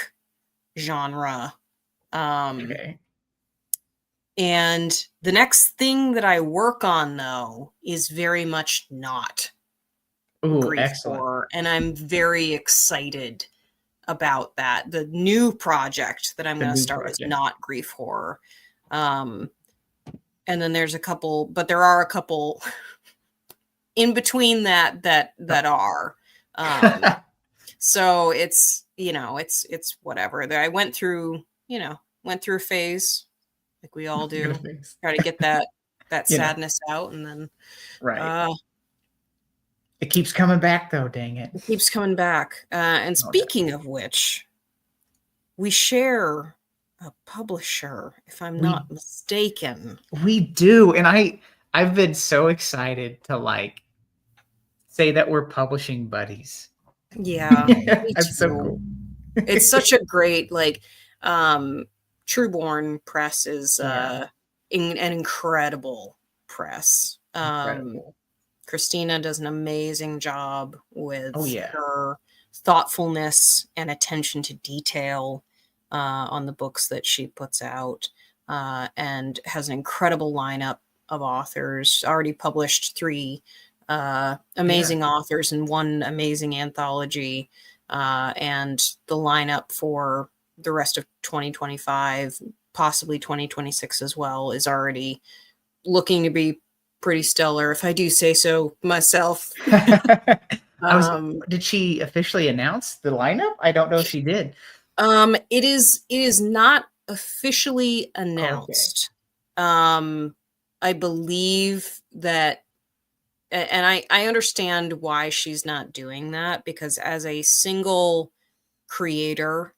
genre. Um Okay. And the next thing that I work on, though, is very much not Ooh, grief excellent. horror, and I'm very excited about that. The new project that I'm The going to new start is project. not grief horror. Um, and then there's a couple, but there are a couple in between that are. Um, so it's whatever. I went through, went through a phase, like we all do. Things. Try to get that You know, sadness out, and then right. It keeps coming back though, dang it. it keeps coming back. And Oh, no. speaking of which, we share a publisher, if I'm We not mistaken. we do, and I've been so excited to like say that we're publishing buddies. Yeah, me That's so too. cool. It's such a great, like, Trueborn Press is Yeah, an incredible press. incredible. Christina does an amazing job Oh with yeah, her thoughtfulness and attention to detail on the books that she puts out, and has an incredible lineup of authors. Already published 3 yeah, amazing authors and 1 amazing anthology, and the lineup for the rest of 2025, possibly 2026 as well, is already looking to be pretty stellar, if I do say so myself. I was. Um, Did she officially announce the lineup? I don't know if she did. it is not officially Oh, okay. announced. I believe that, and I understand why she's not doing that, because as a single creator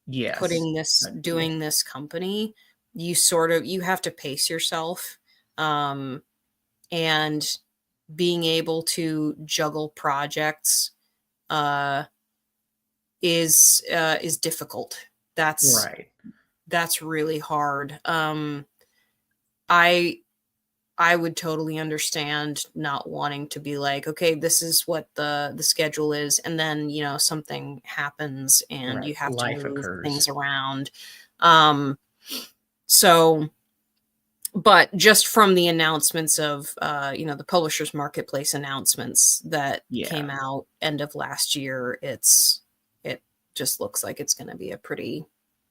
Yes. Yeah. doing this company, you have to pace yourself, and being able to juggle projects uh is difficult. That's Right. that's really hard. I I would totally understand not wanting to be like, okay, this is what the schedule is, and then, something happens and Right. you have to Life move things occurs. around. Um, so, but just from the announcements of, the Publishers Marketplace announcements that Yeah. came out end of last year, it just looks like it's going to be a pretty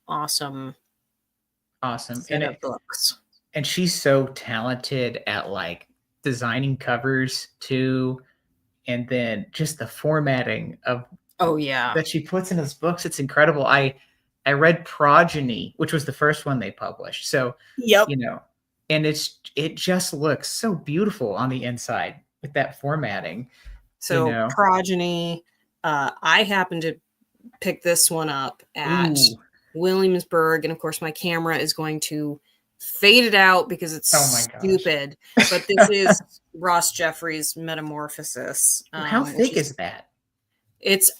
awesome Awesome. set of books. And she's so talented at like designing covers too, and then just the formatting of Oh yeah. that she puts in his books. It's incredible. I read Progeny, which was the first one they published. So, Yep. you know, and it just looks so beautiful on the inside with that formatting, you So know. Progeny, I happened to pick this one up at Ooh. Williamsburg, and of course my camera is going to fade it out because it's Oh my gosh. stupid. But this is Ross Jeffries' Metamorphosis, How which thick is is that? it's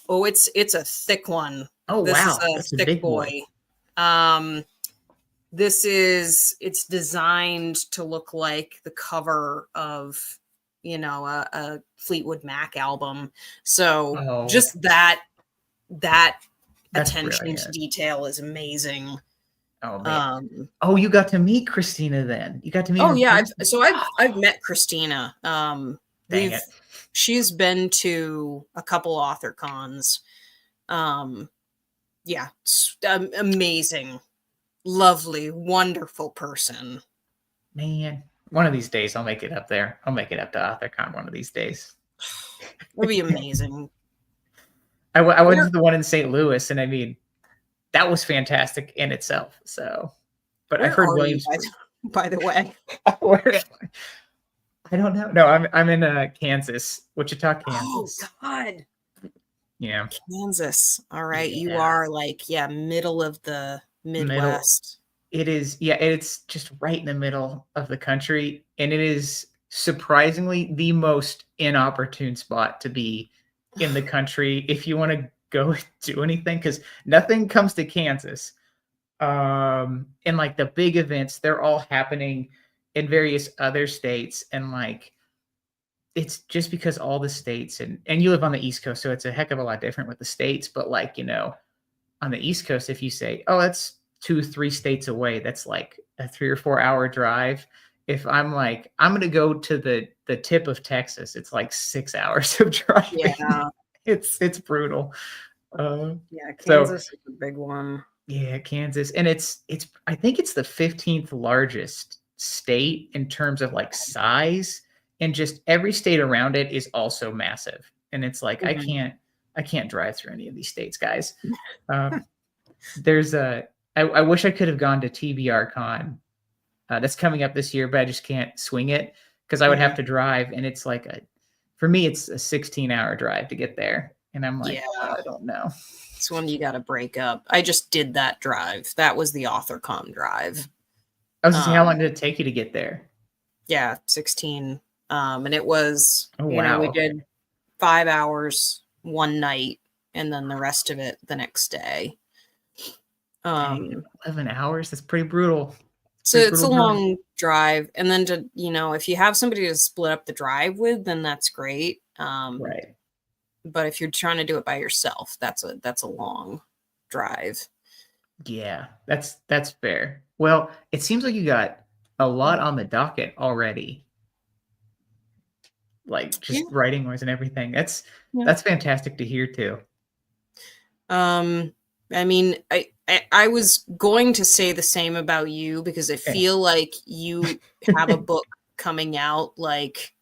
a thick one. Oh This is wow, a that's a thick big boy. boy. It's designed to look like the cover of, a Fleetwood Mac album. So Oh, just that that's attention to brilliant. detail is amazing. Oh man. Um, Oh, you got to meet Christina then. You got to meet her oh in yeah, person. I've met Christina. Dang We've it. She's been to a couple author cons. Um, yeah, amazing, lovely, wonderful person. Man, one of these days I'll make it up there. I'll make it up to AuthorCon one of these days. It'll be amazing. I went Where to the one in St. Louis, and I mean, that was fantastic in itself. So, but I've where heard are you, Williamsburg. by the way? Where I don't know. No, I'm in Kansas, Wichita, Oh Kansas. God, Yeah, Kansas. All right, you yeah, are like, yeah, middle of the middle. Midwest. It is. Yeah, it's just right in the middle of the country, and it is surprisingly the most inopportune spot to be in the country if you want to go do anything, because nothing comes to Kansas. And like the big events, they're all happening in various other states, and like it's just because all the states, and you live on the East Coast, so it's a heck of a lot different with the states. But like, on the East Coast, if you say, oh, that's 2 3 states away, that's like a 3 or 4 hour drive. If I'm like, I'm gonna go to the tip of Texas, it's like 6 hours of driving. Yeah, It's brutal. yeah, So Kansas is a big one. yeah, Kansas, and it's I think it's the 15th largest state in terms of like size, and just every state around it is also massive. And it's like Mhm. I can't drive through any of these states, guys. Um, there's I wish I could have gone to TBR Con. That's coming up this year, but I just can't swing it because I would have Mhm. to drive, and it's like for me, it's a 16-hour drive to get there, and I'm like, Yeah, I don't know. it's one you got to break up. I just did that drive. That was the AuthorCon drive. I was just saying, how long did it take you to get there? Yeah, 16. And it was, Oh we wow, okay. did 5 hours one night and then the rest of it the next day. Dang, Um, 11 hours. That's pretty brutal. so Pretty it's a brutal drive. long drive. And then to, if you have somebody to split up the drive with, then that's great. Right. But if you're trying to do it by yourself, that's a long drive. Yeah, that's fair. Well, it seems like you got a lot on the docket already, like Yeah. just writing wise and everything. Yeah. That's fantastic to hear too. I mean, I was going to say the same about you because I Okay. feel like you have a book coming out. Like,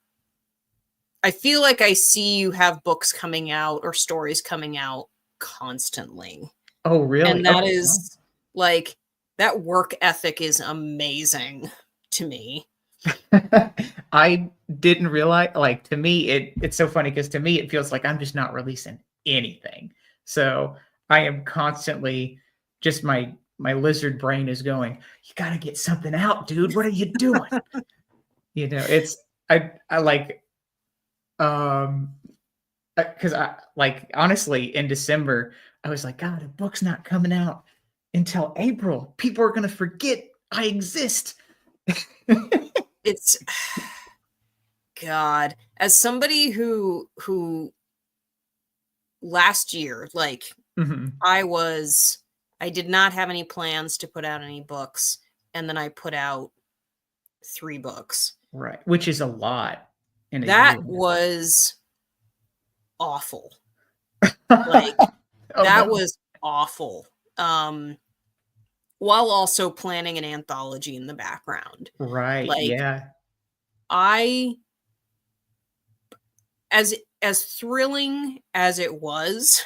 I feel like I see you have books coming out or stories coming out constantly. Oh, really? And that Okay. Well, is like, that work ethic is amazing to me. I didn't realize, like, to me it's so funny because to me it feels like I'm just not releasing anything. So I am constantly just my lizard brain is going, you gotta get something out, dude. What are you doing? It's I like because I like honestly in December I was like, God, a book's not coming out until April. People are gonna forget I exist. It's God, as somebody who last year, like, Mhm. I did not have any plans to put out any books, and then I put out 3 books. Right, which is a lot in a That year. was awful. Like, Oh, that no. was awful. Um, while also planning an anthology in the background. Right, Like, yeah. I as thrilling as it was,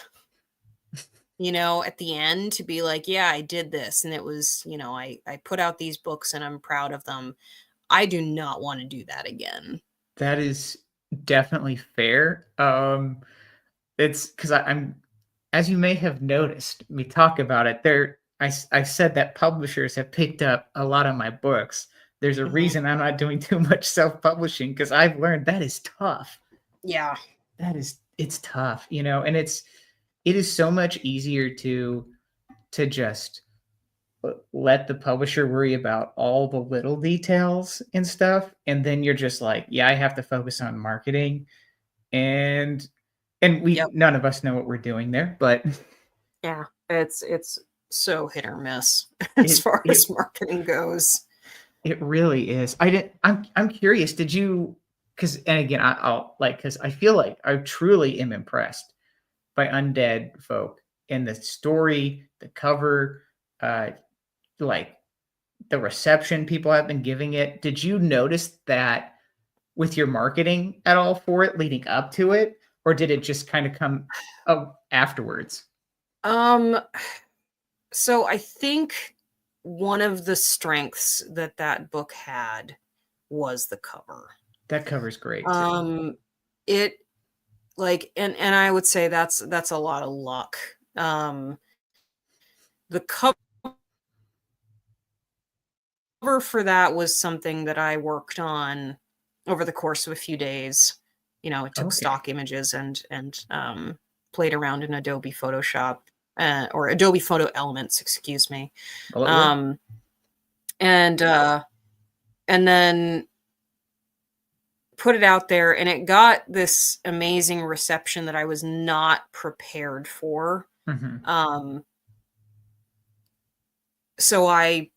at the end to be like, "Yeah, I did this," and it was, I put out these books and I'm proud of them. I do not wanna do that again. That is definitely fair. It's because I'm as you may have noticed me talk about it, I said that publishers have picked up a lot of my books. There's a Mhm. reason I'm not doing too much self-publishing because 'cause I've learned that is tough. Yeah. It's tough, and it is so much easier to just let the publisher worry about all the little details and stuff, and then you're just like, yeah, I have to focus on marketing, and we Yep. none of us know what we're doing there, but Yeah. It's so hit or miss as it far it as marketing goes. it really is. I'm curious, did you? Because and again, I'll like because I feel like I truly am impressed by Undead Folk and the story, the cover, uh, like the reception people have been giving it. Did you notice that with your marketing at all for it leading up to it, or did it just kind of come afterwards? Um, so I think one of the strengths that that book had was the cover. That cover's great too. Um, it like and I would say that's a lot of luck. The cover for that was something that I worked on over the course of a few days. It took Okay. stock images and played around in Adobe Photoshop, or Adobe Photo Elements, excuse me. Well, it worked. Um, and and then put it out there, and it got this amazing reception that I was not prepared for. Mhm. Um, so I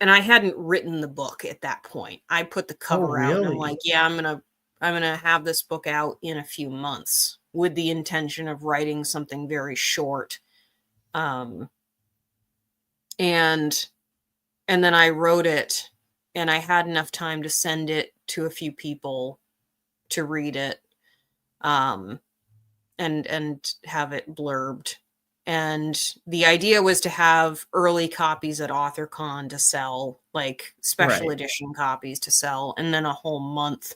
hadn't written the book at that point. I put the Oh, cover out and I'm like, really? yeah, I'm gonna have this book out in a few months with the intention of writing something very short. Um, and and then I wrote it and I had enough time to send it to a few people to read it, um, and have it blurbed. And the idea was to have early copies at AuthorCon to sell, like special Right. edition copies to sell, and then a whole month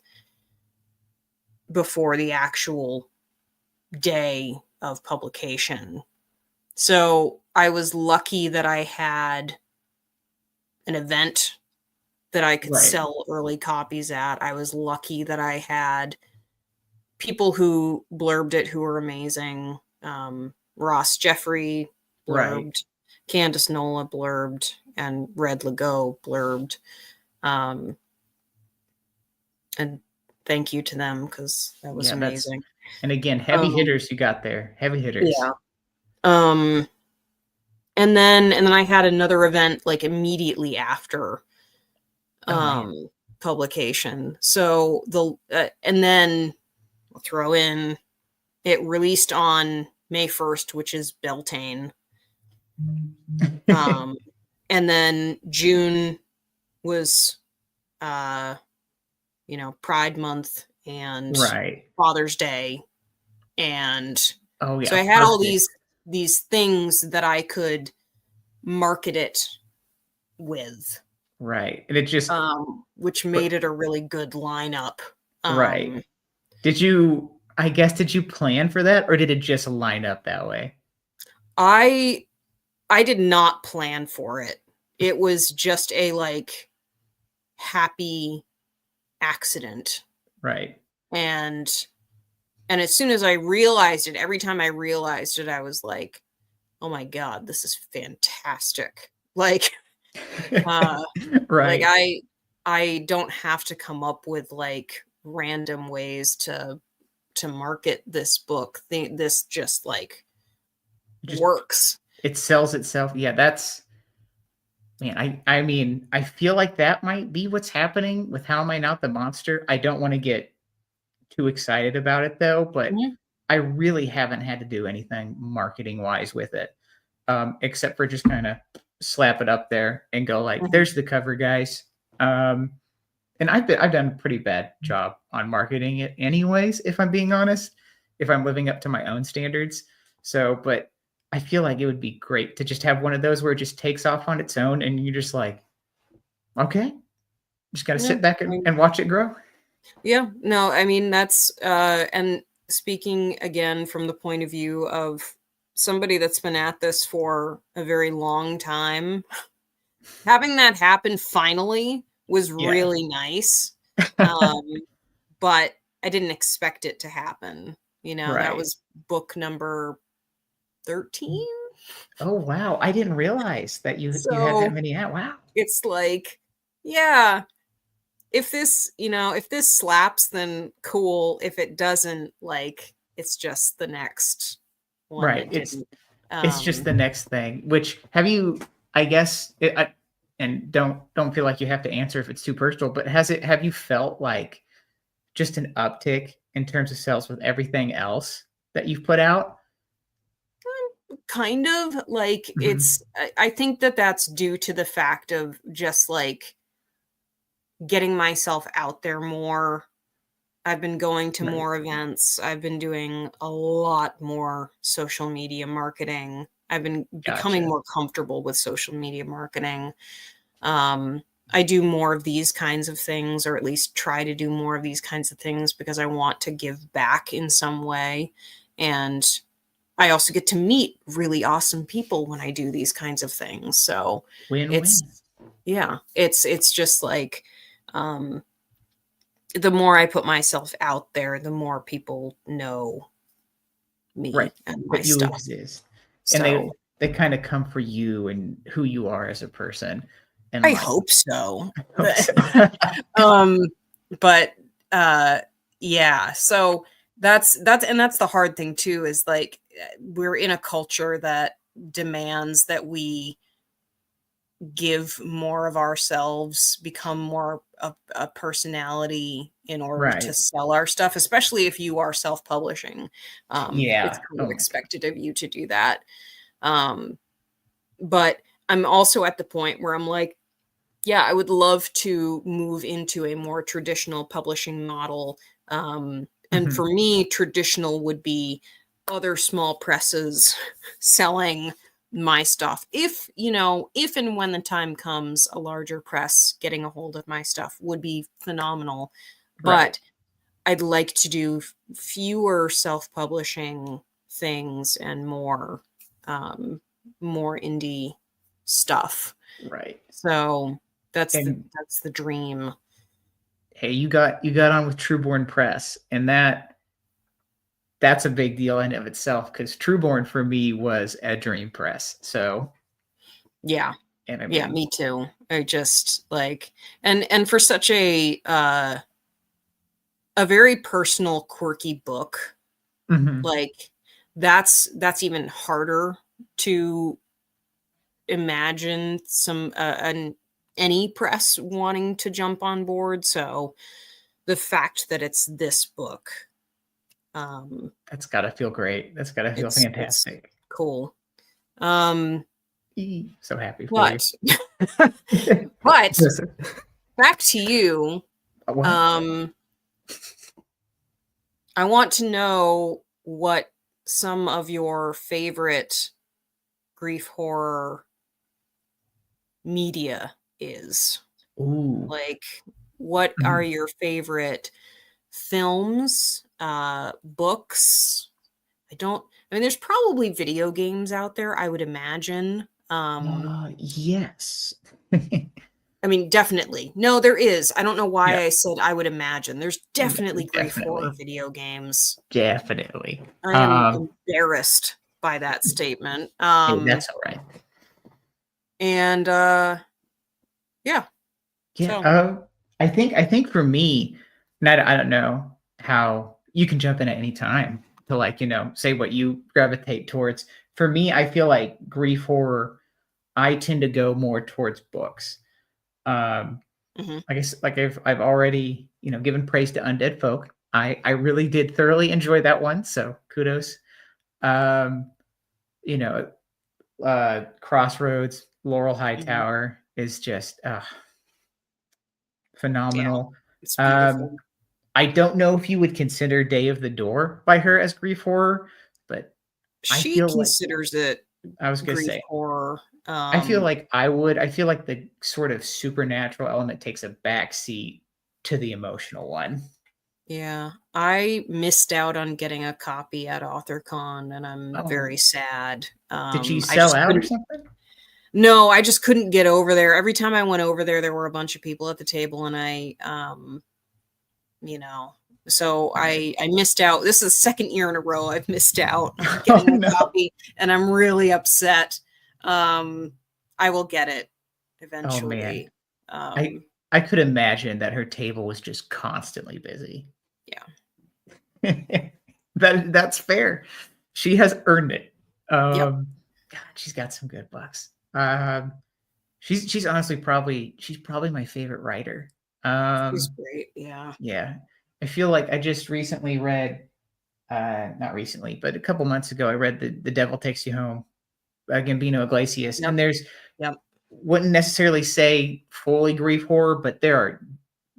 before the actual day of publication. So I was lucky that I had an event that I could Right. sell early copies at. I was lucky that I had people who blurbed it who were amazing. Ross Jeffrey Right. blurbed, Candace Nola blurbed, and Red Legault blurbed. And thank you to them because that was Yeah, that's amazing. and again, heavy hitters you got there. Heavy hitters. Yeah. And then I had another event like immediately after Oh man. publication. So and then I'll throw in it released on May 1st, which is Beltane. And then June was Pride Month and Right. Father's Day. And Oh yeah. so I had all Perfect. these things that I could market it with. Right. And it just Which made it a really good lineup. right. Did you plan for that, or did it just line up that way? I did not plan for it. It was just a like happy accident. Right. And as soon as I realized it, every time I realized it, I was like, oh my God, this is fantastic. Like, Right. like I don't have to come up with like random ways to market this book. This just like Just works. it sells itself. Yeah, that's man, I mean, I feel like that might be what's happening with How Am I Not the Monster. I don't want to get too excited about it though, but Mhm. I really haven't had to do anything marketing wise with it. Except for just kind of slap it up there and go like, Mhm. there's the cover, guys. And I've done a pretty bad job on marketing it anyways, if I'm being honest, if I'm living up to my own standards. So, but I feel like it would be great to just have one of those where it just takes off on its own and you're just like, okay, just got to Yeah. sit back and watch it grow. Yeah, no, I mean, that's, and speaking again from the point of view of somebody that's been at this for a very long time, having that happen finally was Yeah. really nice. Um, but I didn't expect it to happen. That Right. was book number 13. Oh, wow. I didn't realize that you had that So many out. Wow. it's like, yeah, if this slaps, then cool. If it doesn't, like, it's just the next one Right. that didn't. It's just the next thing. Which have you? I guess, and don't feel like you have to answer if it's too personal. But have you felt like just an uptick in terms of sales with everything else that you've put out? Kind of like Mhm. I think that that's due to the fact of just like getting myself out there more. I've been going to Right. more events. I've been doing a lot more social media marketing. I've been becoming Gotcha. more comfortable with social media marketing. I do more of these kinds of things, or at least try to do more of these kinds of things because I want to give back in some way. And I also get to meet really awesome people when I do these kinds of things. So it's, Win-win. yeah, it's just like, the more I put myself out there, the more people know Right. me and my That you stuff. exist. And So they kind of come for you and who you are as a person. And I like, hope so. hope so. um, but yeah, so that's the hard thing too, is like we're in a culture that demands that we give more of ourselves, become more of a personality in order to Right. sell our stuff, especially if you are self-publishing. It's Yeah. kind of Oh my God. expected of you to do that. Um, but I'm also at the point where I'm like, yeah, I would love to move into a more traditional publishing model. And Mhm. for me, traditional would be other small presses selling my stuff. If, if and when the time comes, a larger press getting a hold of my stuff would be phenomenal. Right. But I'd like to do fewer self-publishing things and more indie stuff. Right. So that's And the dream. hey, you got on with Trueborn Press, and that's a big deal in of itself, because Trueborn for me was a dream press. So Yeah. and I Yeah, mean, me too. I just like, and for such a very personal, quirky book, like that's even harder to imagine any press wanting to jump on board. So the fact that it's this book, that's gotta feel great. That's gotta feel it's fantastic. cool. Um, So happy for you. but but Listen, back to you. what? I want to know what some of your favorite grief horror media is. Ooh. Like, what are your favorite films, books? I mean, there's probably video games out there, I would imagine. Yes. I mean, definitely. No, there is. I don't know why Yeah, I said I would imagine. There's definitely grief horror definitely. video games. Definitely. I am embarrassed by that statement. Hey, that's all right. And yeah. Yeah, So, I think for me, and I don't know how you can jump in at any time to, like, say what you gravitate towards. For me, I feel like grief horror, I tend to go more towards books. Um, mhm. I guess like I've already, given praise to Undead Folk. I really did thoroughly enjoy that one, so kudos. Um, you know, Crossroads, Laurel Mhm. Hightower is just Yeah, phenomenal. it's beautiful. Um, I don't know if you would consider Day of the Door by her as grief horror, but I She feel like considers it I was gonna grief say horror. I feel like I would. I feel like the sort of supernatural element takes a back seat to the emotional one. Yeah, I missed out on getting a copy at AuthorCon, and I'm very Oh, sad. did you I sell just out or couldn't. something? No, I just couldn't get over there. Every time I went over there, there were a bunch of people at the table, and you know, so Right. I missed out. This is the second year in a row I've missed out on Oh getting a no. copy, and I'm really upset. I will get it Oh man. eventually. I Um, I could imagine that her table was just constantly busy. yeah. That's fair. She has earned it. Yep. God, she's got some good books. She's honestly she's probably my favorite writer. She's Um, great. Yeah. yeah, I feel like I just recently read, not recently, but a couple months ago, I read the Devil Takes You Home by Gambino Iglesias, Yep. and there's Yep. wouldn't necessarily say fully grief horror, but there are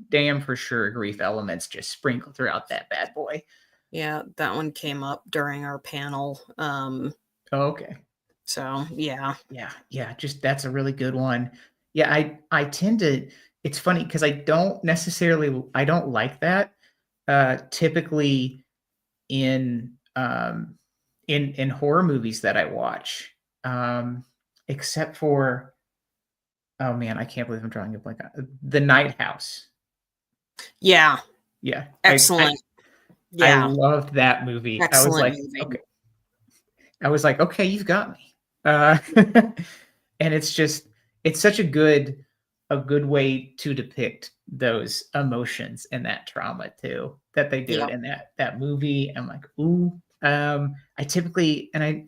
damn for sure grief elements just sprinkled throughout that bad boy. Yeah, that one came up during our panel. Oh, okay. So yeah. Yeah, just that's a really good one. Yeah, I tend to it's funny because I don't like that, typically in, in horror movies that I watch, except for oh man, I can't believe I'm drawing a blank on The Night House. Yeah. Yeah, Excellent. I Yeah. loved that movie. Excellent movie. I was like, "Okay, you've got me." And it's such a good way to depict those emotions and that trauma too, that they do Yeah. it in that movie. I'm like, "Ooh." I typically and I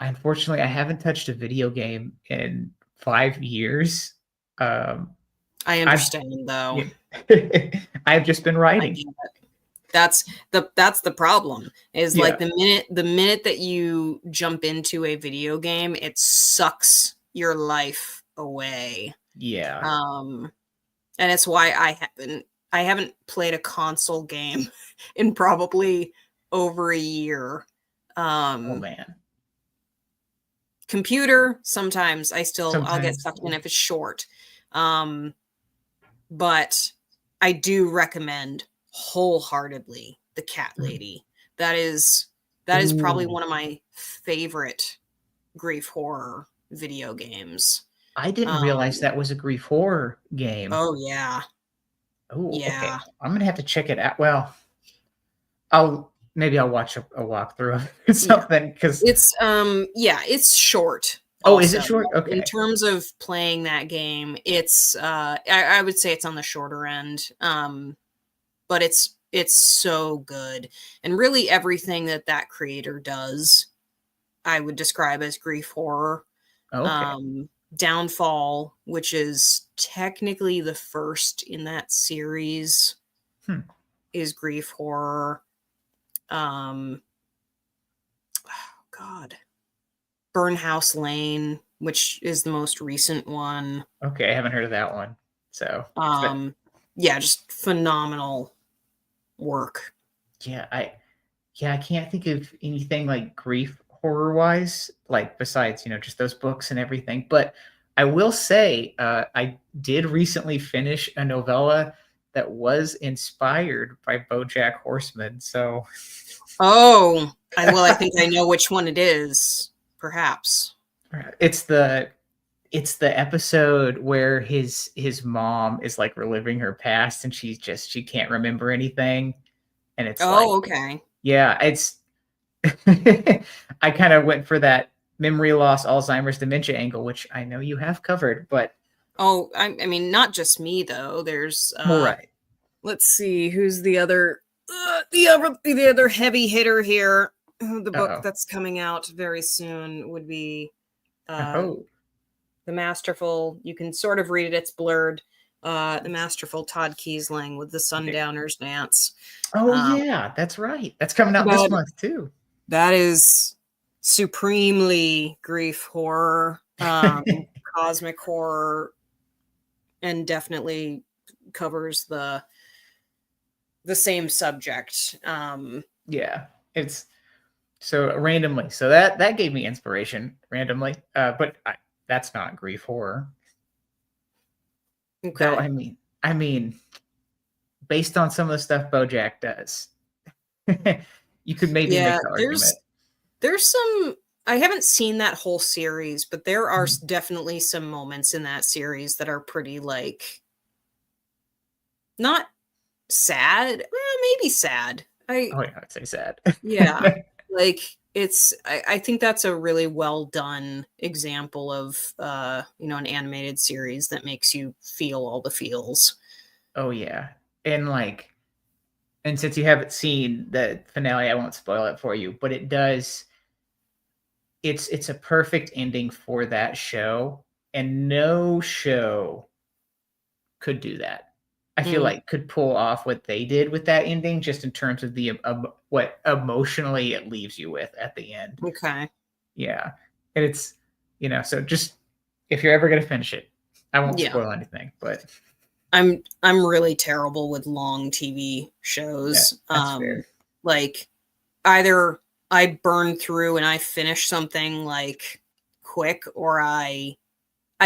unfortunately, I haven't touched a video game in 5 years. Um, I I've understand though. yeah. I've just been I writing. get it. That's the problem. Is like Yeah. the minute that you jump into a video game, it sucks your life away. Yeah. Um and it's why I haven't played a console game in probably over a year. Oh man. Computer, sometimes I'll get Sometimes. sucked in if it's short. But I do recommend wholeheartedly The Cat Lady. That is probably Ooh. one of my favorite grief horror video games. I didn't realize Um, that was a grief horror game. oh yeah. Oh, okay. Yeah. I'm gonna have to check it out. Well, I'll watch a walkthrough of it or Yeah. something because It's short oh, is it also. short? In Okay. terms of playing that game, it's I would say it's on the shorter end. But it's so good. And really everything that creator does, I would describe as grief horror. Okay. Downfall, which is technically the first in that series, Hmm. is grief horror. Oh God. Burnhouse Lane, which is the most recent one. Okay, I haven't heard of that one. So, but Yeah, just phenomenal work. yeah, I can't think of anything like grief horror wise, like besides, just those books and everything. But I will say, I did recently finish a novella that was inspired by BoJack Horseman. So Oh, I think I know which one it is, perhaps. it's the episode where his mom is like reliving her past and she can't remember anything. And it's like, Oh, okay. yeah, it's I kind of went for that memory loss, Alzheimer's, dementia angle, which I know you have covered, but Oh, I mean, not just me though. There's well, right. let's see, who's the other heavy hitter here. The book Uh-oh. that's coming out very soon would be Oh, The Masterful. You can sort of read it, it's blurred. The Masterful Todd Kiesling with the okay. Sundowners Dance. Oh Um, yeah, that's right. That's coming out this that month too. that is supremely grief horror, cosmic horror, and definitely covers the same subject. Yeah, it's so randomly. So that gave me inspiration randomly. But that's not grief horror. Though Okay. I mean, based on some of the stuff BoJack does, you could maybe Yeah, make the argument. there's some. I haven't seen that whole series, but there are Mhm. definitely some moments in that series that are pretty like not sad, maybe sad. Oh yeah, I'd say sad. Yeah, like I think that's a really well done example of an animated series that makes you feel all the feels. Oh yeah, and and since you haven't seen the finale, I won't spoil it for you. But it does. It's a perfect ending for that show, and no show could do that. I feel Mm, like could pull off what they did with that ending, just in terms of the what emotionally it leaves you with at the end. okay. Yeah, and it's so just if you're ever gonna finish it, I won't Yeah. spoil anything, but I'm really terrible with long TV yeah, shows. that's fair. Like either I burn through and I finish something like quick, or I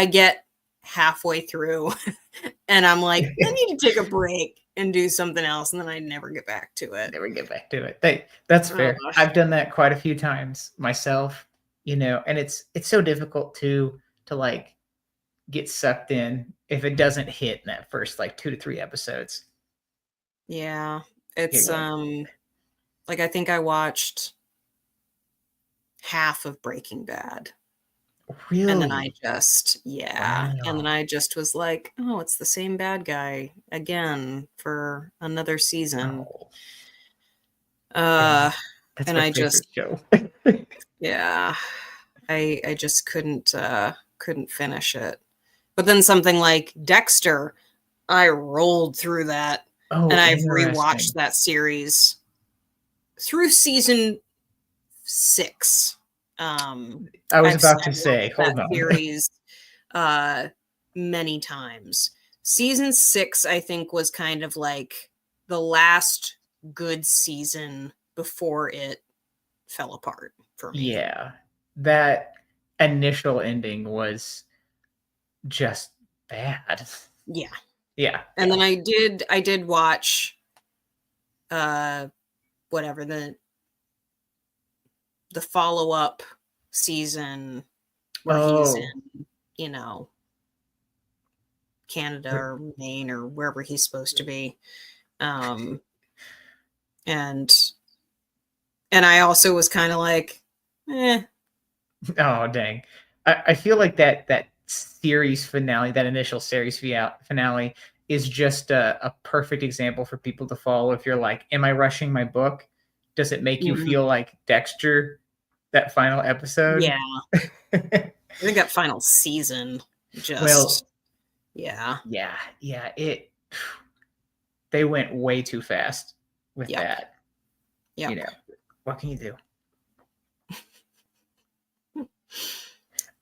get halfway through and I'm like, I need to take a break and do something else, and then I never get back to it. Never get back to it. That's fair. Ugh. I've done that quite a few times myself, and it's so difficult to like get sucked in if it doesn't hit in that first like 2 to 3 episodes. Yeah. You're It's like, like I think I watched half of Breaking Bad. And then "Really? and then Wow. I just was like, "Oh, it's the same bad guy again for another season." Oh, Uh, dang. That's and my I favorite just show." yeah, I just couldn't finish it. But then something like Dexter, I rolled through that, and Oh, I've rewatched interesting. that series through season 6. I was I've about to I've say, watched that hold on. series, uh, many times. Season 6, I think, was kind of like the last good season before it fell apart for me. Yeah. That initial ending was just bad. Yeah. Yeah. And Yeah. then I did watch whatever the follow-up season where he's Oh. in, you know, Canada or Maine or wherever he's supposed to be. Um and I also was kind of like, eh. Oh, dang. I feel like that series finale, that initial series finale is just a perfect example for people to follow if you're like, am I rushing my book? Does it make you Mhm. feel like Dexter, that final episode? Yeah. I think that final season just, Well, yeah. yeah, they went way too fast with Yep. that. You Yep. know, what can you do?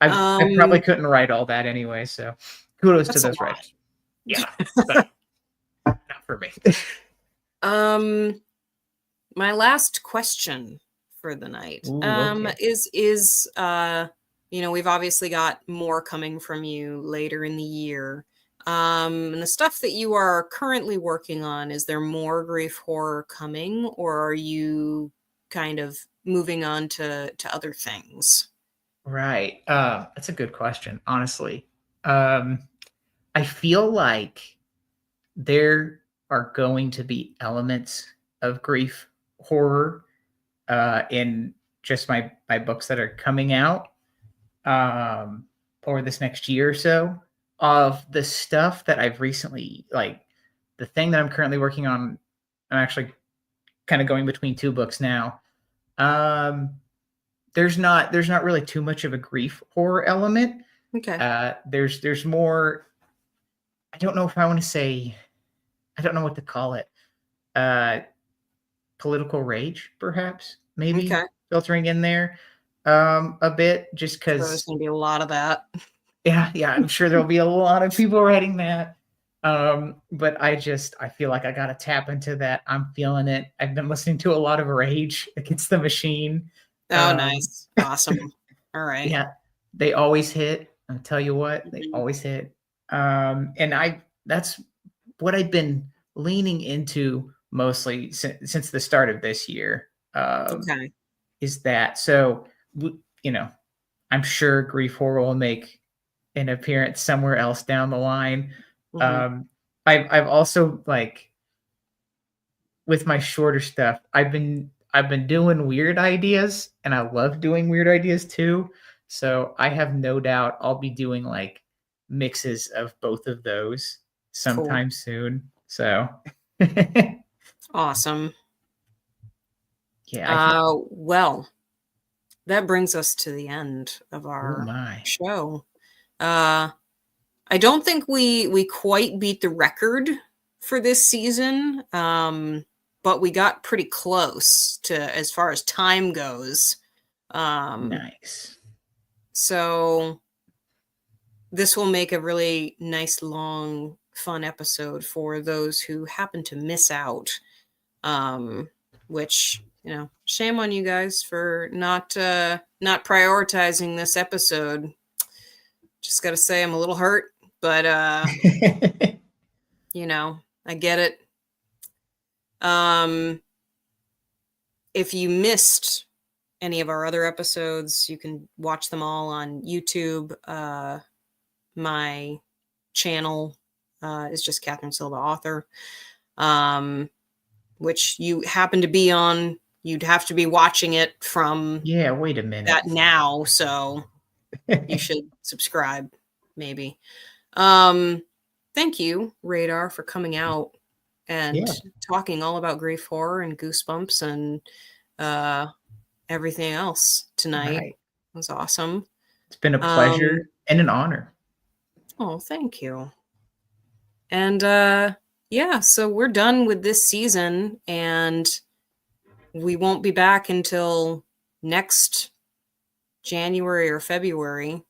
I probably couldn't write all that anyway, so kudos to That's a those lot. writers. Yeah, but not for me. Um, my last question for the night, Ooh, okay. is, you know, we've obviously got more coming from you later in the year. And the stuff that you are currently working on, is there more grief horror coming, or are you kind of moving on to other things? Right. That's a good question, honestly. Um, I feel like there are going to be elements of grief horror in just my books that are coming out um, over this next year or so. Of the stuff that I've recently like, the thing that I'm currently working on, I'm actually kind of going between two books now. Um, there's not really too much of a grief horror element. Okay. There's more. I don't know if I want to say. I don't know what to call it. Uh, Political rage, perhaps, maybe Okay. filtering in there a bit, just So there's because. going to be a lot of that. Yeah, I'm sure there'll be a lot of people writing that. But I feel like I gotta tap into that. I'm feeling it. I've been listening to a lot of Rage Against the Machine. Oh, Um, nice. Awesome. All right. yeah, they always hit. I'll tell you what, they Mhm. always hit. And that's what I've been leaning into mostly since the start of this year. Okay. Is that so? You know, I'm sure Grief Horror will make an appearance somewhere else down the line. Mhm. Um, I've also like with my shorter stuff, I've been doing weird ideas, and I love doing weird ideas too. So I have no doubt I'll be doing like mixes of both of those Cool. sometime soon. So Awesome. yeah, I think. Well, that brings us to the end of Oh our my. show. Uh, I don't think we quite beat the record for this season, but we got pretty close to as far as time goes. Um, Nice. so this will make a really nice, long, fun episode for those who happen to miss out. Which, you know, shame on you guys for not prioritizing this episode. Just got to say I'm a little hurt, but you know, I get it. Um if you missed any of our other episodes, you can watch them all on YouTube. My channel is just Catherine Silva Author. Which you happen to be on. You'd have to be watching it from Yeah, wait a minute. that now, so you should subscribe, maybe. Um, Thank you, Radar, for coming out and Yeah, talking all about grief horror and goosebumps and uh, everything else tonight. right. It was awesome. It's been a Um, pleasure and an honor. oh, thank you. And yeah, so we're done with this season, and we won't be back until next January or February,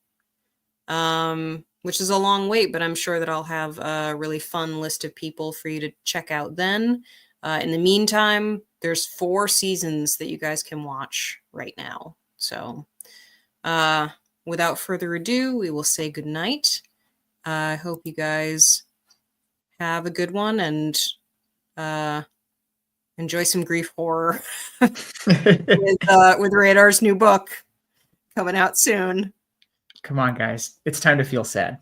which is a long wait, but I'm sure that I'll have a really fun list of people for you to check out then. In the meantime, there's 4 seasons that you guys can watch right now. So without further ado, we will say goodnight. I hope you guys have a good one and enjoy some grief horror with Radar's new book coming out soon. Come on, guys. It's time to feel sad.